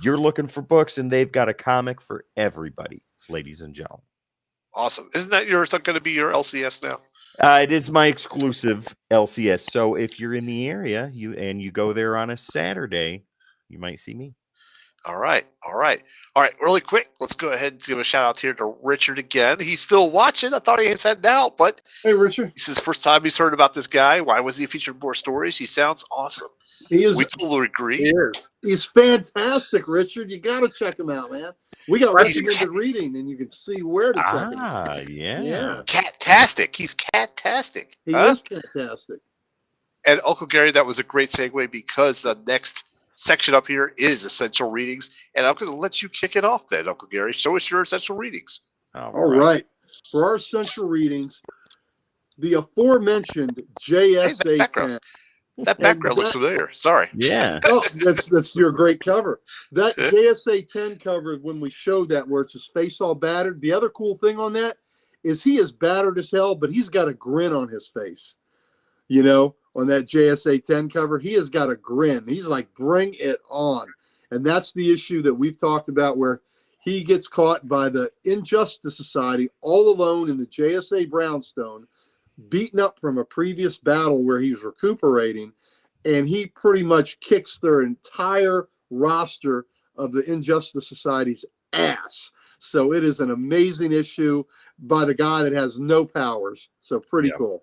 Speaker 2: You're looking for books, and they've got a comic for everybody, ladies and gentlemen.
Speaker 1: Awesome. Isn't that going to be your LCS now?
Speaker 2: It is my exclusive LCS. So if you're in the area, you go there on a Saturday, you might see me.
Speaker 1: All right. Really quick, let's go ahead and give a shout out here to Richard again. He's still watching. I thought he had said now, but
Speaker 3: hey, Richard.
Speaker 1: This is the first time he's heard about this guy. Why was he featured more stories? He sounds awesome.
Speaker 3: He is.
Speaker 1: We totally agree.
Speaker 3: He is. He's fantastic, Richard. You got to check him out, man. We got recommended reading, and you can see where to check him out.
Speaker 2: Yeah.
Speaker 1: Catastic. He's catastic.
Speaker 3: He is fantastic.
Speaker 1: And Uncle Gary, that was a great segue because the next section up here is essential readings, and I'm going to let you kick it off then, Uncle Gary. Show us your essential readings.
Speaker 3: All right. For our essential readings, the aforementioned JSA 10.
Speaker 1: That background looks familiar. Sorry.
Speaker 2: Yeah.
Speaker 3: Oh, that's your great cover. That JSA 10 cover, when we showed that, where it's his face all battered. The other cool thing on that is he is battered as hell, but he's got a grin on his face. You know, on that JSA 10 cover, he has got a grin. He's like, bring it on. And that's the issue that we've talked about, where he gets caught by the Injustice Society all alone in the JSA Brownstone, beaten up from a previous battle where he was recuperating, and he pretty much kicks their entire roster of the Injustice Society's ass. So it is an amazing issue by the guy that has no powers. So pretty cool.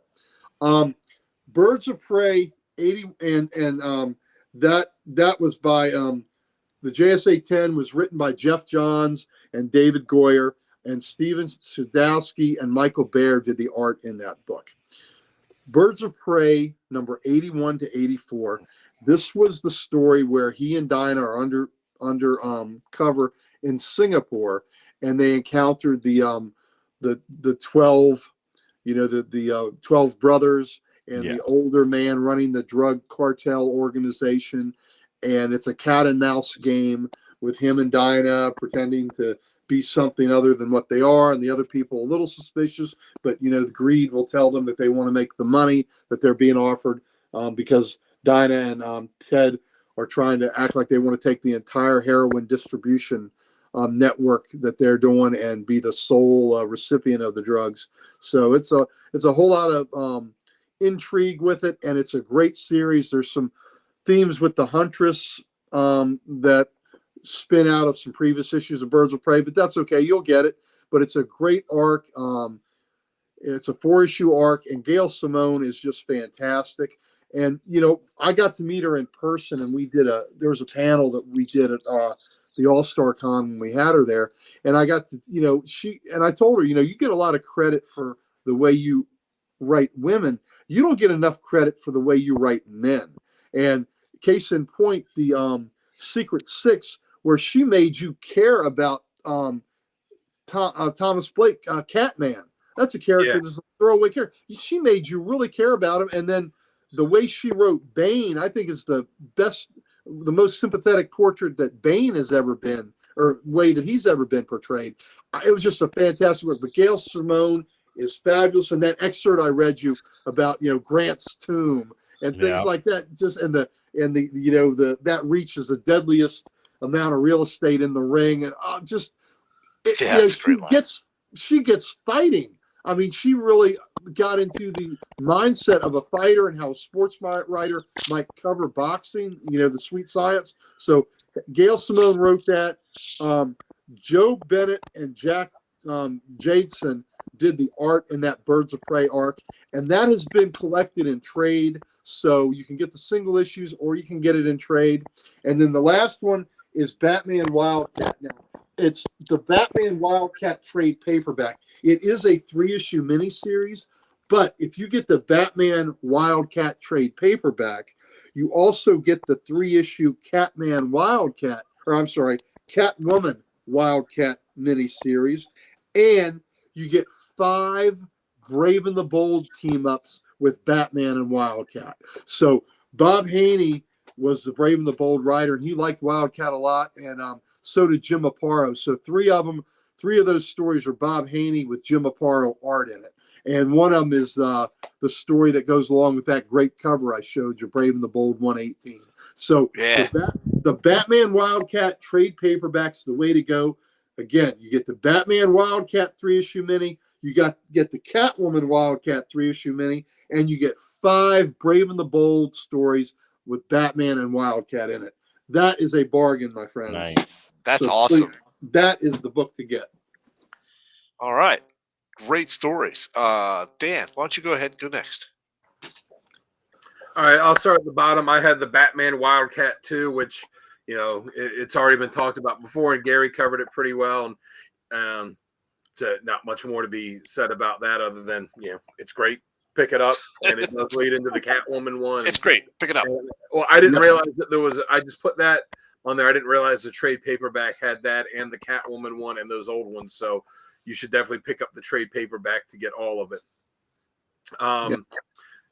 Speaker 3: Birds of Prey 80, and that was by the JSA 10 was written by Jeff Johns and David Goyer, and Steven Sadowski and Michael Baer did the art in that book. Birds of Prey number 81 to 84. This was the story where he and Dinah are under cover in Singapore, and they encountered the 12, the 12 brothers and the older man running the drug cartel organization, and it's a cat and mouse game with him and Dinah pretending to be something other than what they are, and the other people a little suspicious, but the greed will tell them that they want to make the money that they're being offered, because Dinah and Ted are trying to act like they want to take the entire heroin distribution network that they're doing and be the sole recipient of the drugs. So it's a whole lot of intrigue with it, and it's a great series. There's some themes with the Huntress that spin out of some previous issues of Birds of Prey, but that's okay. You'll get it. But it's a great arc. It's a 4-issue arc, and Gail Simone is just fantastic. And I got to meet her in person, and there was a panel that we did at the All-Star Con when we had her there, and I got to I told her, you get a lot of credit for the way you write women. You don't get enough credit for the way you write men. And case in point, the Secret Six, where she made you care about Thomas Blake, Catman. That's a character that's a throwaway character. She made you really care about him. And then the way she wrote Bane, I think, is the most sympathetic portrait that Bane has ever been, or way that he's ever been portrayed. It was just a fantastic work. But Gail Simone is fabulous. And that excerpt I read you about, Grant's tomb and things like that, just that reaches the deadliest amount of real estate in the ring, and she gets fighting. I mean, she really got into the mindset of a fighter and how a sports writer might cover boxing, the sweet science. So Gail Simone wrote that. Joe Bennett and Jack Jadson did the art in that Birds of Prey arc, and that has been collected in trade. So you can get the single issues or you can get it in trade. And then the last one is Batman Wildcat. Now, it's the Batman Wildcat trade paperback. It is a 3-issue miniseries, but if you get the Batman Wildcat trade paperback, you also get the 3-issue Catwoman Wildcat miniseries, and you get 5 Brave and the Bold team-ups with Batman and Wildcat. So Bob Haney was the Brave and the Bold writer, and he liked Wildcat a lot, and so did Jim Aparo. So 3 of those stories are Bob Haney with Jim Aparo art in it. And one of them is the story that goes along with that great cover I showed you, Brave and the Bold 118. So the Batman Wildcat trade paperback's the way to go. Again, you get the Batman Wildcat 3-issue mini, you get the Catwoman Wildcat 3-issue mini, and you get 5 Brave and the Bold stories with Batman and Wildcat in it. That is a bargain, my friends.
Speaker 2: Nice.
Speaker 1: That's awesome.
Speaker 3: Please, that is the book to get.
Speaker 1: All right. Great stories. Dan, why don't you go ahead and go next?
Speaker 4: All right, I'll start at the bottom. I had the Batman Wildcat 2, which, it's already been talked about before, and Gary covered it pretty well. And so not much more to be said about that other than, it's great. pick it up, and it does lead into the Catwoman one.
Speaker 1: It's great. Pick it up.
Speaker 4: And, well, I didn't realize that there was. I just put that on there. I didn't realize the trade paperback had that and the Catwoman one and those old ones. So you should definitely pick up the trade paperback to get all of it.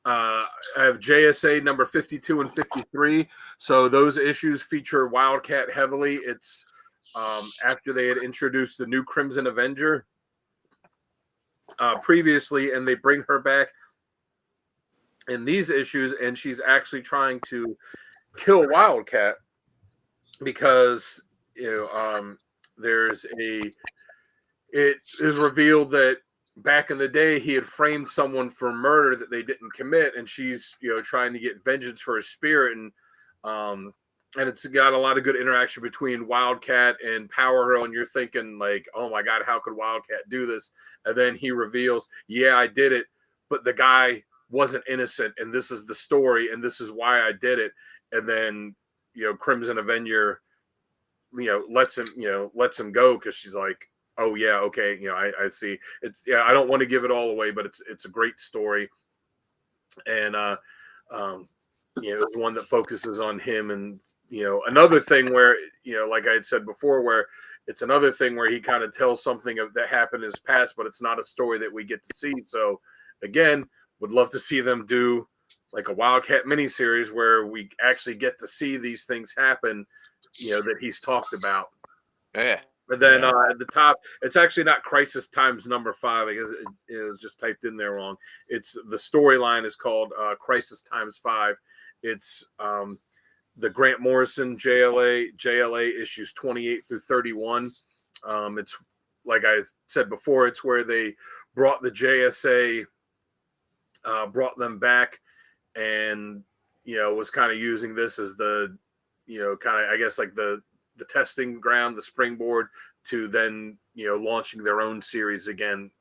Speaker 4: I have JSA number 52 and 53. So those issues feature Wildcat heavily. It's after they had introduced the new Crimson Avenger previously, and they bring her back in these issues, and she's actually trying to kill Wildcat because it is revealed that back in the day he had framed someone for murder that they didn't commit, and she's trying to get vengeance for his spirit, and it's got a lot of good interaction between Wildcat and Power Girl, and you're thinking like, oh my god, how could Wildcat do this? And then he reveals, yeah, I did it, but the guy wasn't innocent, and this is the story, and this is why I did it. And then Crimson Avenger lets him go because she's like, oh yeah, okay, I see. It's I don't want to give it all away, but it's a great story, and it's one that focuses on him, and another thing where like I had said before, where it's another thing where he kind of tells something that happened in his past, but it's not a story that we get to see. So again, would love to see them do like a Wildcat miniseries where we actually get to see these things happen, that he's talked about.
Speaker 1: Yeah.
Speaker 4: And then at the top, it's actually not Crisis Times number 5. I guess it was just typed in there wrong. It's the storyline is called Crisis Times 5. It's the Grant Morrison JLA issues 28 through 31. It's like I said before, it's where they brought the JSA, brought them back, and was kind of using this as the kind of, I guess, like the testing ground, the springboard to then launching their own series again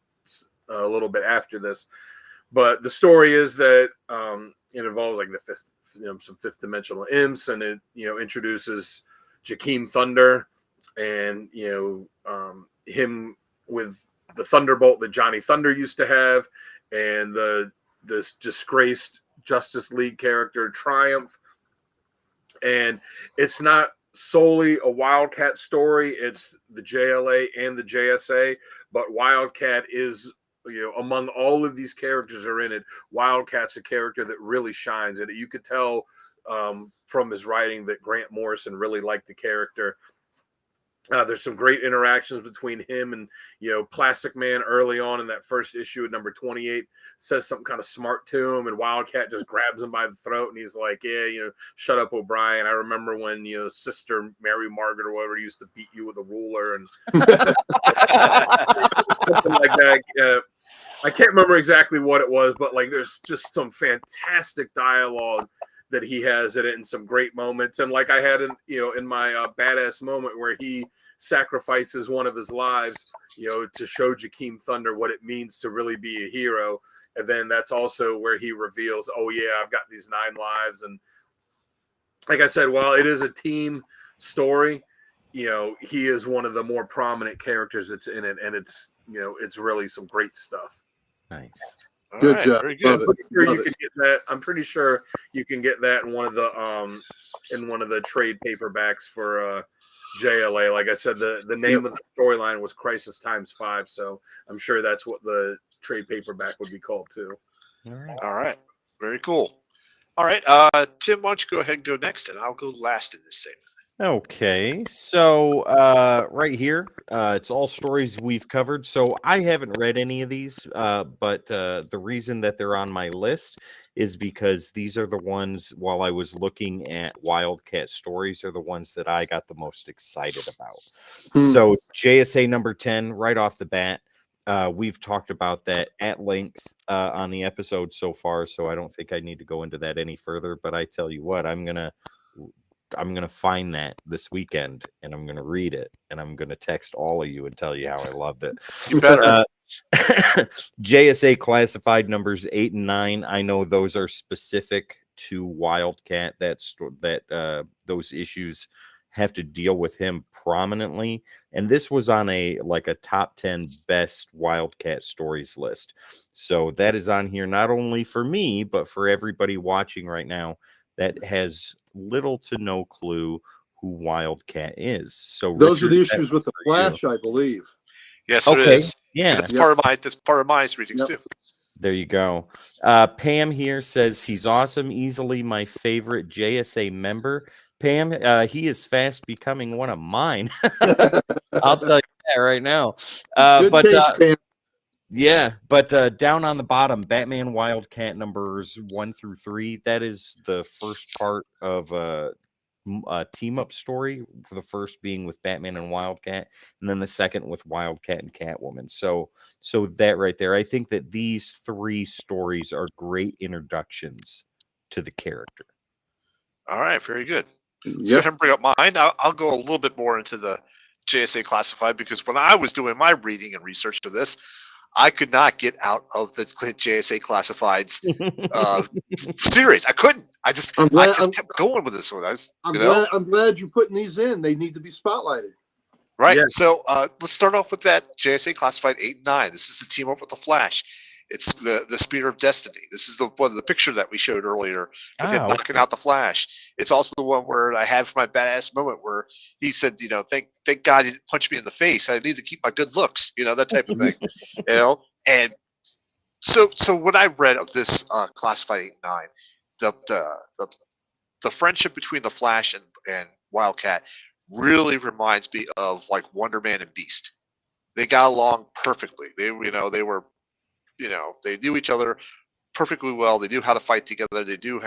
Speaker 4: a little bit after this. But the story is that it involves like the fifth, some fifth dimensional imps, and it introduces Jakeem Thunder, and him with the Thunderbolt that Johnny Thunder used to have, and this disgraced Justice League character Triumph. And it's not solely a Wildcat story, it's the JLA and the JSA, but Wildcat is among all of these characters are in it, Wildcat's a character that really shines in it. You could tell from his writing that Grant Morrison really liked the character. There's some great interactions between him and Plastic Man early on in that first issue at number 28. Says something kind of smart to him, and Wildcat just grabs him by the throat, and he's like, yeah, shut up, O'Brien. I remember when Sister Mary Margaret or whatever used to beat you with a ruler, and something like that. I can't remember exactly what it was, but like there's just some fantastic dialogue that he has in it, and some great moments. And like I had in my badass moment where he sacrifices one of his lives, to show Jakeem Thunder what it means to really be a hero. And then that's also where he reveals, oh yeah, I've got these 9 lives. And like I said, while it is a team story, he is one of the more prominent characters that's in it, and it's it's really some great stuff.
Speaker 2: Nice.
Speaker 3: Good job.
Speaker 1: Very good.
Speaker 4: I'm pretty sure you can get that in one of the trade paperbacks for JLA. Like I said, the name of the storyline was Crisis Times 5, so I'm sure that's what the trade paperback would be called too.
Speaker 1: All right. Very cool. All right. Tim, why don't you go ahead and go next, and I'll go last in this segment.
Speaker 2: Okay, so right here, it's all stories we've covered. So I haven't read any of these, but the reason that they're on my list is because these are the ones, while I was looking at Wildcat stories, are the ones that I got the most excited about. So JSA number 10, right off the bat, we've talked about that at length on the episode so far, so I don't think I need to go into that any further. But I tell you what, I'm gonna find that this weekend, and I'm gonna read it, and I'm gonna text all of you and tell you how I loved it.
Speaker 1: You better.
Speaker 2: JSA classified numbers 8 and 9. I know those are specific to Wildcat. Those issues have to deal with him prominently. And this was on a top 10 best Wildcat stories list. So that is on here not only for me, but for everybody watching right now that has little to no clue who Wildcat is. So
Speaker 3: those are the issues with the Flash, I believe.
Speaker 1: Yes, it is.
Speaker 2: Yeah,
Speaker 1: that's part of my readings too.
Speaker 2: There you go. Pam here says he's awesome, easily my favorite JSA member. Pam, he is fast becoming one of mine. I'll tell you that right now.
Speaker 3: Good taste, Pam.
Speaker 2: Yeah, but down on the bottom, Batman Wildcat numbers 1 through 3. That is the first part of a team up story. For the first being with Batman and Wildcat, and then the second with Wildcat and Catwoman. So that right there, I think that these 3 stories are great introductions to the character.
Speaker 1: All right, very good. Let's go ahead and bring up mine. I'll go a little bit more into the JSA Classified, because when I was doing my reading and research for this, I could not get out of the JSA Classifieds series. I couldn't. I just kept going with this one.
Speaker 3: I'm glad you're putting these in. They need to be spotlighted.
Speaker 1: Right. Yeah. So let's start off with that JSA Classified 8 and 9. This is the team up with the Flash. It's the Spear of Destiny. This is the picture that we showed earlier with him knocking out the Flash. It's also the one where I had my badass moment where he said, thank God he didn't punch me in the face. I need to keep my good looks, that type of thing, And so when I read of this Classified 8 and 9, the friendship between the Flash and Wildcat really reminds me of like Wonder Man and Beast. They got along perfectly. They knew each other perfectly well. They knew how to fight together. They knew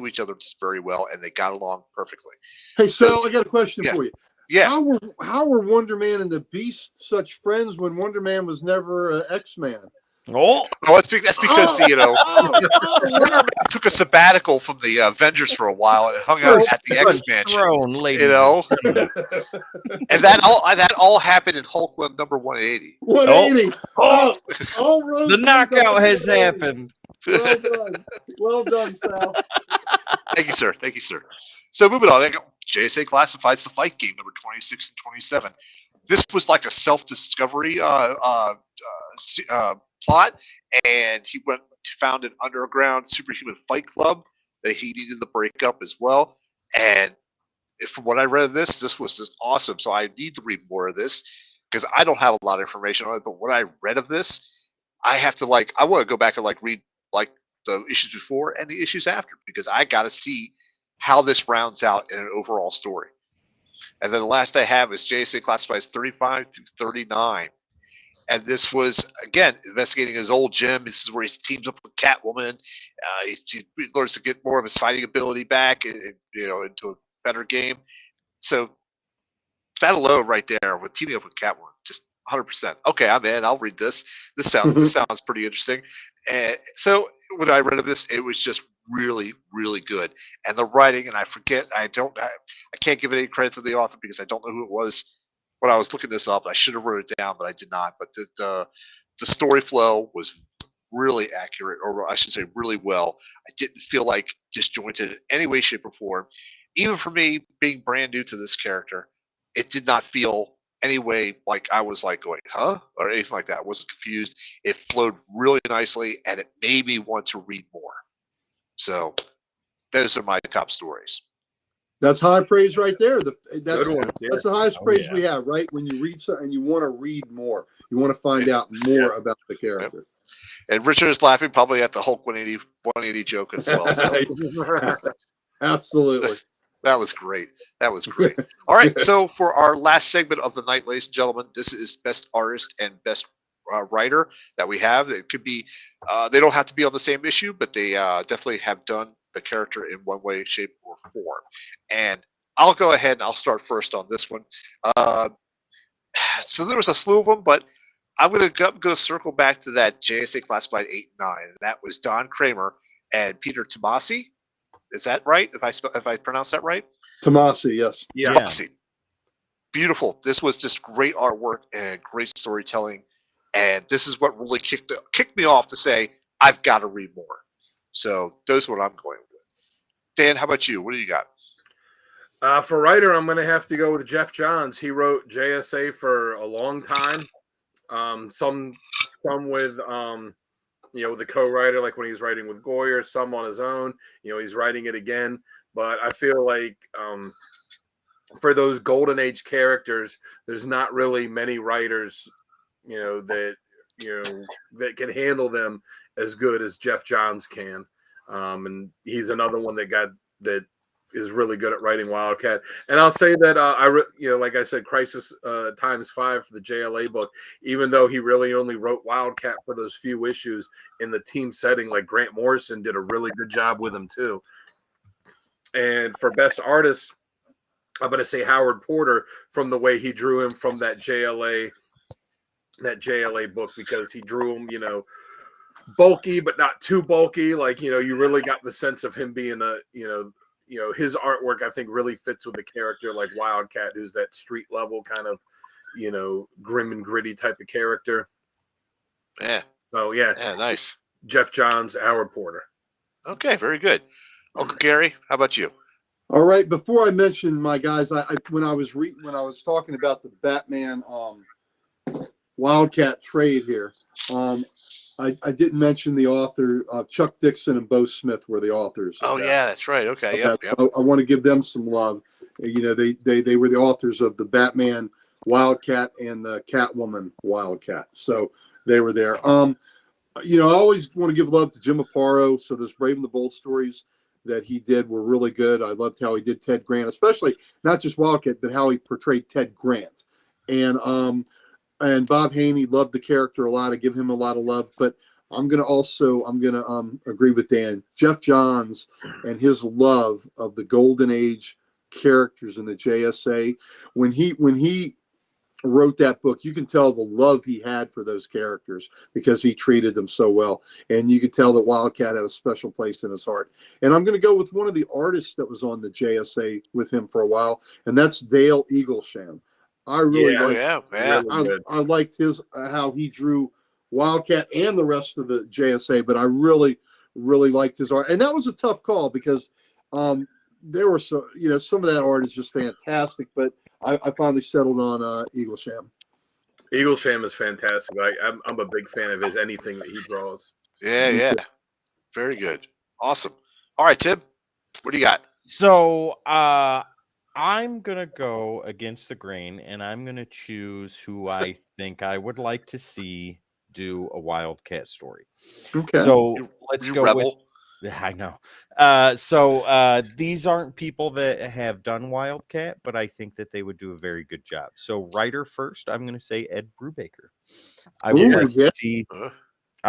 Speaker 1: each other just very well, and they got along perfectly.
Speaker 3: Hey, Sal, I got a question for you.
Speaker 1: Yeah.
Speaker 3: How were Wonder Man and the Beast such friends when Wonder Man was never an X-Man?
Speaker 1: That's because Wonder Man took a sabbatical from the Avengers for a while and hung out at the X-Men. And that all happened in Hulk number 180.
Speaker 3: 180.
Speaker 2: The knockout has happened.
Speaker 3: Well done, Sal.
Speaker 1: Thank you, sir. So moving on, JSA Classified's The Fight Game number 26 and 27. This was like a self-discovery plot, and he found an underground superhuman fight club that he needed to break up as well. And from what I read of this was just awesome. So I need to read more of this because I don't have a lot of information on it. But when I read of this, I have to I want to go back and read the issues before and the issues after, because I got to see how this rounds out in an overall story. And then the last I have is JSA Classifieds 35 through 39. And this was, again, investigating his old gym. This is where he teams up with Catwoman. He learns to get more of his fighting ability back, into a better game. So that alone right there with teaming up with Catwoman, just 100%. Okay, I'm in. I'll read this. This sounds pretty interesting. And so when I read of this, it was just really, really good. And the writing, and I can't give any credit to the author because I don't know who it was. When I was looking this up, I should have wrote it down, but I did not. But the story flow was really accurate, or I should say really well. I didn't feel like disjointed in any way, shape, or form. Even for me, being brand new to this character, it did not feel any way like I was going, huh? Or anything like that. I wasn't confused. It flowed really nicely, and it made me want to read more. So those are my top stories.
Speaker 3: That's high praise right there. That's the highest praise we have, right? When you read something, you want to read more. You want to find out more about the character.
Speaker 1: And Richard is laughing probably at the Hulk 180 joke as well. So.
Speaker 3: Absolutely.
Speaker 1: That was great. All right. So for our last segment of the night, ladies and gentlemen, this is best artist and best writer that we have. It could be, they don't have to be on the same issue, but they definitely have done the character in one way, shape, or form. And I'll go ahead and I'll start first on this one. So there was a slew of them, but I'm going to circle back to that JSA Classified 8 and 9. And that was Don Kramer and Peter Tomasi. Is that right? If I pronounce that right?
Speaker 3: Tomasi, yes.
Speaker 1: Yeah. Tomasi. Beautiful. This was just great artwork and great storytelling. And this is what really kicked me off to say, I've got to read more. So those are what I'm going with. Dan, how about you? What do you got?
Speaker 4: For writer, I'm going to have to go with Jeff Johns. He wrote JSA for a long time. Some with the co-writer, like when he was writing with Goyer, some on his own. He's writing it again. But I feel like for those golden age characters, there's not really many writers, that can handle them as good as Jeff Johns can. And he's another one that is really good at writing Wildcat. And I'll say that like I said, Crisis Times 5 for the JLA book, even though he really only wrote Wildcat for those few issues in the team setting, like Grant Morrison did a really good job with him too. And for best artist, I'm going to say Howard Porter, from the way he drew him from that JLA book, because he drew him, bulky but not too bulky. Like, you really got the sense of him being his artwork, I think, really fits with a character like Wildcat, who's that street level kind of, grim and gritty type of character.
Speaker 1: Yeah.
Speaker 4: So yeah,
Speaker 1: nice.
Speaker 4: Jeff Johns, Howard Porter.
Speaker 1: Okay, very good. Uncle Gary, how about you?
Speaker 3: All right. Before I mention my guys, when I was talking about the Batman Wildcat trade here, I didn't mention the author. Chuck Dixon and Bo Smith were the authors.
Speaker 1: Oh yeah, that's right. Okay, yep.
Speaker 3: I want to give them some love. They were the authors of the Batman Wildcat and the Catwoman Wildcat, so they were there. I always want to give love to Jim Aparo. So those Brave and the Bold stories that he did were really good. I loved how he did Ted Grant, especially not just Wildcat, but how he portrayed Ted Grant. And Bob Haney, loved the character a lot. I give him a lot of love. But I'm gonna agree with Dan. Jeff Johns and his love of the Golden Age characters in the JSA. When he wrote that book, you can tell the love he had for those characters because he treated them so well. And you could tell that Wildcat had a special place in his heart. And I'm going to go with one of the artists that was on the JSA with him for a while, and that's Dale Eaglesham. I really I liked his how he drew Wildcat and the rest of the JSA, but I really, really liked his art. And that was a tough call because there were some of that art is just fantastic, but I finally settled on Eaglesham.
Speaker 4: Eaglesham is fantastic. I'm a big fan of his, anything that he draws.
Speaker 1: Yeah. Very good. Awesome. All right, Tim, what do you got?
Speaker 2: So I'm going to go against the grain, and I'm going to choose who I think I would like to see do a Wildcat story.
Speaker 3: Okay.
Speaker 2: So let's go
Speaker 1: Rebel.
Speaker 2: with... I know. So these aren't people that have done Wildcat, but I think that they would do a very good job. So writer first, I'm going to say Ed Brubaker. I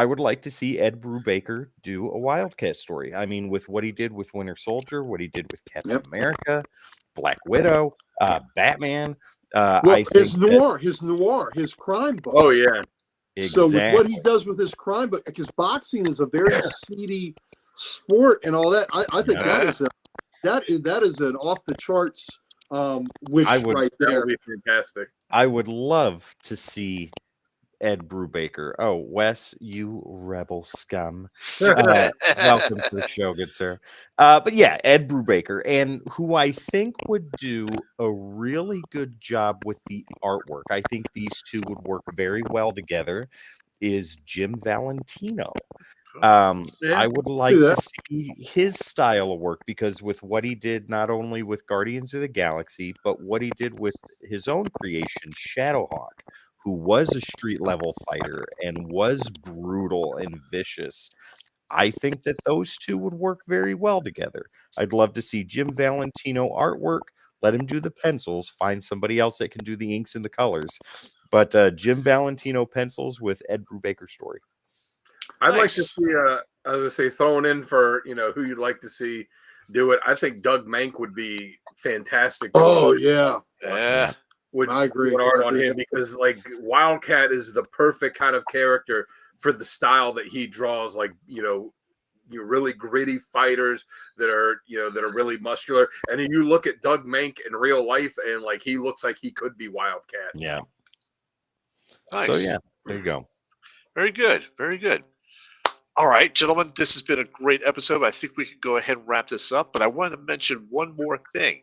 Speaker 2: would like to see Ed Brubaker do a Wildcat story. I mean, with what he did with Winter Soldier, what he did with Captain America, Black Widow, Batman.
Speaker 3: His crime books.
Speaker 4: Oh yeah.
Speaker 2: Exactly.
Speaker 3: So with what he does with his crime book, because boxing is a very seedy sport and all that, I think that is an off the charts wish right there.
Speaker 4: That would be fantastic.
Speaker 2: I would love to see Ed Brubaker. Oh, Wes, you rebel scum. Welcome to the show, good sir. But yeah, Ed Brubaker, and who I think would do a really good job with the artwork. I think these two would work very well together. Is Jim Valentino. I would like to see his style of work, because with what he did, not only with Guardians of the Galaxy, but what he did with his own creation, Shadowhawk, who was a street level fighter and was brutal and vicious. I think that those two would work very well together. I'd love to see Jim Valentino artwork. Let him do the pencils. Find somebody else that can do the inks and the colors. But Jim Valentino pencils with Ed Brubaker story.
Speaker 4: I'd like to see, as I say, thrown in for who you'd like to see do it. I think Doug Mank would be fantastic.
Speaker 3: Oh yeah.
Speaker 4: I agree. Art on him, because like Wildcat is the perfect kind of character for the style that he draws. Like you really gritty fighters that are really muscular. And then you look at Doug Mank in real life, and like he looks like he could be Wildcat.
Speaker 2: Yeah.
Speaker 1: Nice.
Speaker 2: So yeah, there you go.
Speaker 1: Very good. Very good. All right, gentlemen, this has been a great episode. I think we can go ahead and wrap this up, but I wanted to mention one more thing.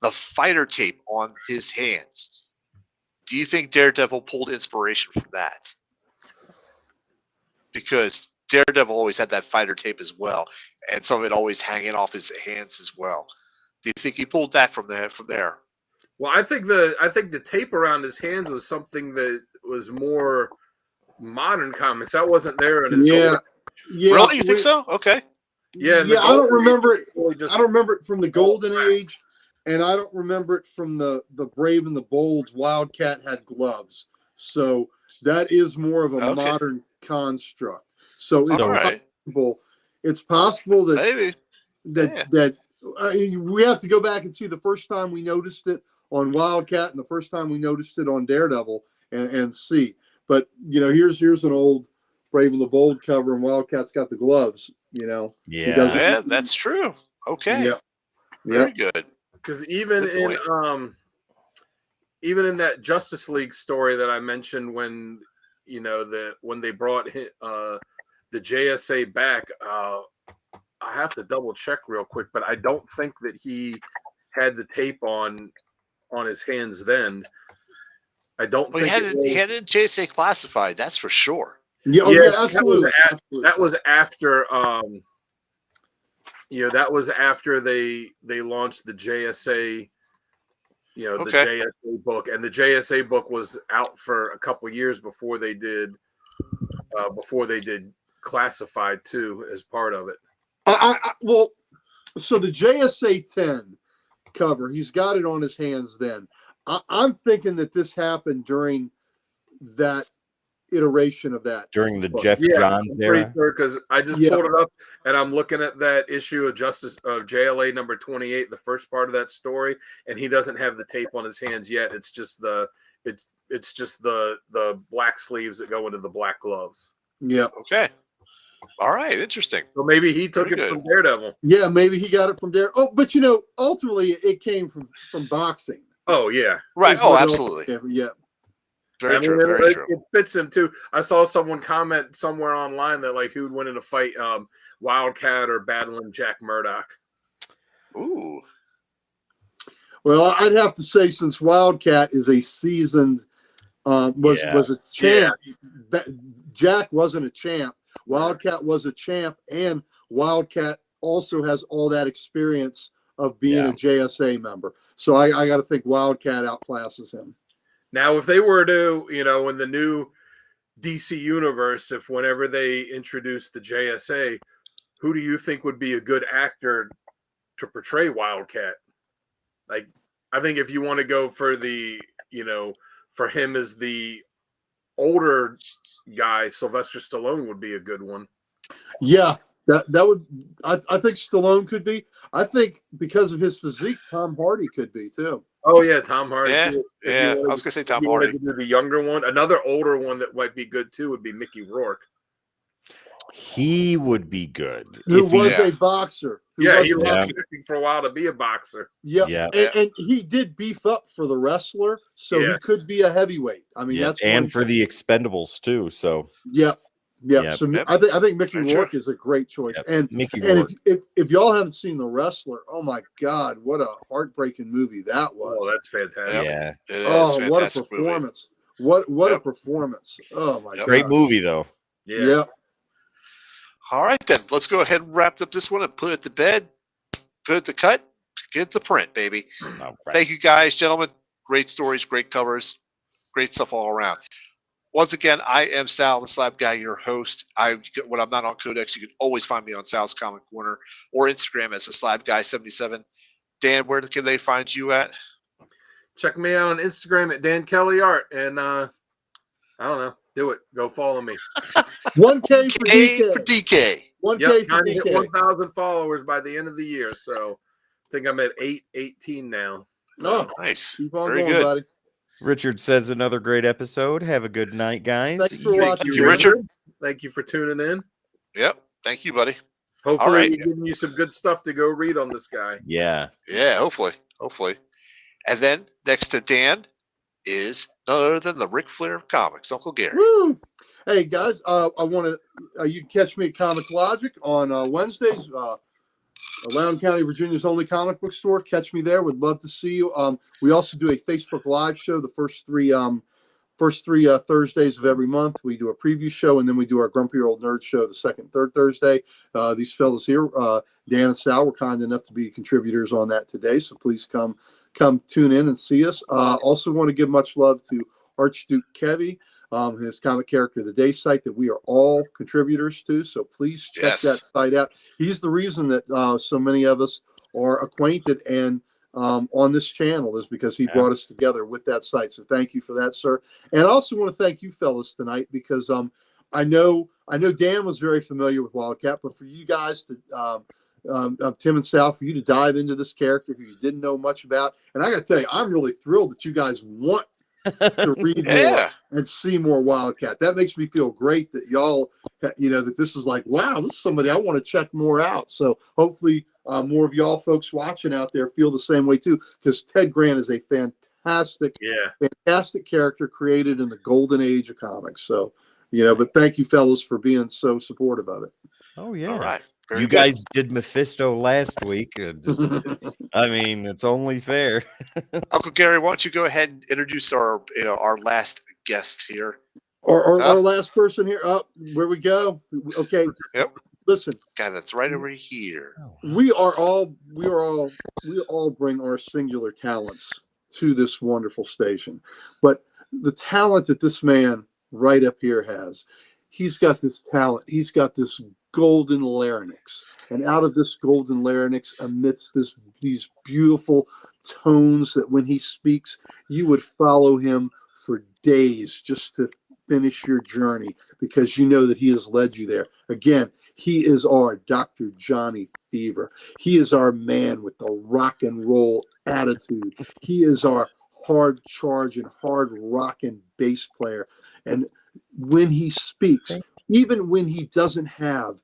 Speaker 1: the fighter tape on his hands. Do you think Daredevil pulled inspiration from that? Because Daredevil always had that fighter tape as well, and some of it always hanging off his hands as well. Do you think he pulled that from there?
Speaker 4: Well, I think the tape around his hands was something that was more modern comics. That wasn't there in his
Speaker 3: Yeah.
Speaker 1: Really? You think so? Okay.
Speaker 4: Yeah.
Speaker 3: I don't remember it.
Speaker 4: Just,
Speaker 3: I don't remember it from the Golden Age, and I don't remember it from the Brave and the Bold's Wildcat had gloves. So that is more of a modern construct. So it's possible. It's possible that
Speaker 1: maybe
Speaker 3: that we have to go back and see the first time we noticed it on Wildcat and the first time we noticed it on Daredevil and see. But here's an old Brave and the Bold cover, and Wildcat's got the gloves.
Speaker 1: Yeah, that's true. Okay.
Speaker 3: Yeah.
Speaker 1: Very good.
Speaker 4: Because even in that Justice League story that I mentioned, when when they brought the JSA back, I have to double check real quick, but I don't think that he had the tape on his hands then. I don't think
Speaker 1: he had it JSA classified. That's for sure.
Speaker 3: Yeah, absolutely.
Speaker 4: That was after that was after they launched the JSA, the JSA book, and the JSA book was out for a couple years before they did classified too as part of it.
Speaker 3: So the JSA 10 cover, he's got it on his hands then. I'm thinking that this happened during that iteration of that.
Speaker 2: During the Jeff Johns era?
Speaker 4: Because I just pulled it up and I'm looking at that issue of JLA number 28, the first part of that story, and he doesn't have the tape on his hands yet. It's just the black sleeves that go into the black gloves.
Speaker 3: Yeah.
Speaker 1: Okay. All right, interesting.
Speaker 4: So maybe he took it from Daredevil.
Speaker 3: Yeah, maybe he got it from Daredevil. Oh, but ultimately it came from boxing.
Speaker 4: Oh yeah.
Speaker 1: Right. Oh, absolutely.
Speaker 3: Yeah.
Speaker 1: Very true.
Speaker 4: It fits him too. I saw someone comment somewhere online that who'd win in a fight, Wildcat or battling Jack Murdoch.
Speaker 1: Ooh.
Speaker 3: Well, I'd have to say, since Wildcat is a seasoned, was a champ. Jack wasn't a champ. Wildcat was a champ, and Wildcat also has all that experience of being a JSA member. So I got to think Wildcat outclasses him.
Speaker 4: Now, if they were to, in the new DC universe, if whenever they introduce the JSA, who do you think would be a good actor to portray Wildcat? I think if you want to go for the, for him as the older guy, Sylvester Stallone would be a good one.
Speaker 3: Yeah, that would. I think Stallone could be. I think because of his physique, Tom Hardy could be too.
Speaker 4: Oh yeah, Tom Hardy.
Speaker 1: Yeah. I was gonna say Tom Hardy.
Speaker 4: The younger one, another older one that might be good too would be Mickey Rourke.
Speaker 2: He would be good.
Speaker 3: Who was a boxer.
Speaker 4: He was looking for a while to be a boxer.
Speaker 3: Yeah. And he did beef up for the wrestler, so he could be a heavyweight. I mean, that's
Speaker 2: for the Expendables too. So
Speaker 3: Yep. So I think Mickey Rourke is a great choice. And Mickey Rourke. If y'all haven't seen The Wrestler, oh my God, what a heartbreaking movie that was.
Speaker 4: Oh, that's fantastic.
Speaker 2: Yeah.
Speaker 3: Oh, what a performance. Movie. What a performance. Oh my God.
Speaker 2: Great movie though.
Speaker 3: Yeah.
Speaker 1: All right, then. Let's go ahead and wrap up this one and put it to bed. Put it to cut. Get it to print, baby.
Speaker 2: Right.
Speaker 1: Thank you, guys, gentlemen. Great stories, great covers, great stuff all around. Once again, I am Sal, the Slab Guy, your host. When I'm not on Codex, you can always find me on Sal's Comic Corner or Instagram as the Slab Guy 77. Dan, where can they find you at?
Speaker 4: Check me out on Instagram at Dan Kelly Art, and I don't know. Do it. Go follow me.
Speaker 3: 1K for DK.
Speaker 4: 1K for DK. Hit 1,000 followers by the end of the year. So I think I'm at 818 now.
Speaker 3: So,
Speaker 1: nice.
Speaker 3: Keep on
Speaker 1: Very
Speaker 3: going,
Speaker 1: good.
Speaker 3: buddy.
Speaker 2: Richard says another great episode. Have a good night, guys.
Speaker 3: Thanks for watching.
Speaker 1: Thank you, Richard.
Speaker 4: Thank you for tuning in.
Speaker 1: Yep. Thank you, buddy.
Speaker 4: Hopefully, we're giving you some good stuff to go read on this guy.
Speaker 2: Yeah.
Speaker 1: Yeah, hopefully. And then next to Dan is none other than the Ric Flair of comics, Uncle Gary.
Speaker 3: Woo! Hey guys, I want to. You can catch me at Comic Logic on Wednesdays. Loudoun County, Virginia's only comic book store. Catch me there. Would love to see you. We also do a Facebook Live show the first three Thursdays of every month. We do a preview show, and then we do our Grumpy Old Nerd show the second and third Thursday. These fellas here, Dan and Sal, were kind enough to be contributors on that today, so please come tune in and see us. Also want to give much love to Archduke Kevy, his comic character of the day site that we are all contributors to, so please check that site out. He's the reason that so many of us are acquainted and on this channel, is because he brought us together with that site. So thank you for that, sir. And I also want to thank you fellas tonight, because I know Dan was very familiar with Wildcat, but for you guys to Tim and Sal, for you to dive into this character who you didn't know much about, and I got to tell you, I'm really thrilled that you guys want to read more and see more Wildcat. That makes me feel great that y'all, that this is like, wow, this is somebody I want to check more out. So hopefully more of y'all folks watching out there feel the same way too, because Ted Grant is a fantastic character created in the golden age of comics. So, but thank you fellas for being so supportive of it.
Speaker 2: Oh yeah.
Speaker 1: All right.
Speaker 2: You guys did Mephisto last week. I mean, it's only fair.
Speaker 1: Uncle Gary, why don't you go ahead and introduce our last guest here?
Speaker 3: Our last person here. Where we go. Okay.
Speaker 1: Yep.
Speaker 3: Listen.
Speaker 1: Guy that's right over here.
Speaker 3: We all bring our singular talents to this wonderful station. But the talent that this man right up here has, he's got this talent. He's got this golden larynx, and out of this golden larynx emits these beautiful tones that when he speaks, you would follow him for days just to finish your journey, because you know that he has led you there. Again, he is our Dr. Johnny Fever. He is our man with the rock and roll attitude. He is our hard charging, hard rocking bass player. And when he speaks, even when he doesn't have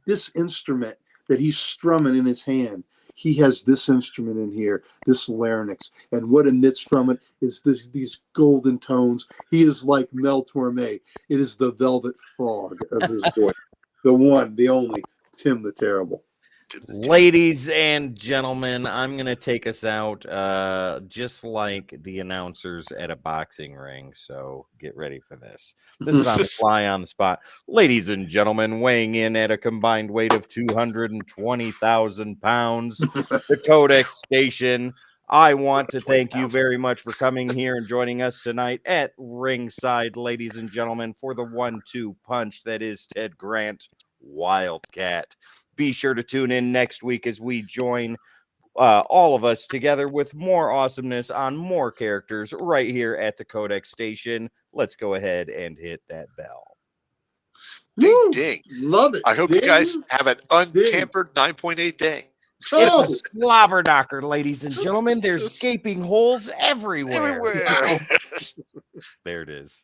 Speaker 3: this instrument that he's strumming in his hand, he has this instrument in here, this larynx, and what emits from it is these golden tones. He is like Mel Torme. It is the velvet fog of his voice. The one, the only, Tim the Terrible.
Speaker 2: Ladies and gentlemen, I'm going to take us out just like the announcers at a boxing ring. So get ready for this. This is on the fly, on the spot. Ladies and gentlemen, weighing in at a combined weight of 220,000 pounds, the Codex Station. I want to thank you very much for coming here and joining us tonight at ringside, ladies and gentlemen, for the 1-2 punch that is Ted Grant, Wildcat. Be sure to tune in next week as we join all of us together with more awesomeness on more characters right here at the Codex Station. Let's go ahead and hit that bell.
Speaker 1: Ding, ding.
Speaker 3: Love it.
Speaker 1: I hope you guys have an untampered 9.8 day.
Speaker 2: It's a slobber knocker, ladies and gentlemen. There's gaping holes everywhere.
Speaker 1: Everywhere.
Speaker 2: There it is.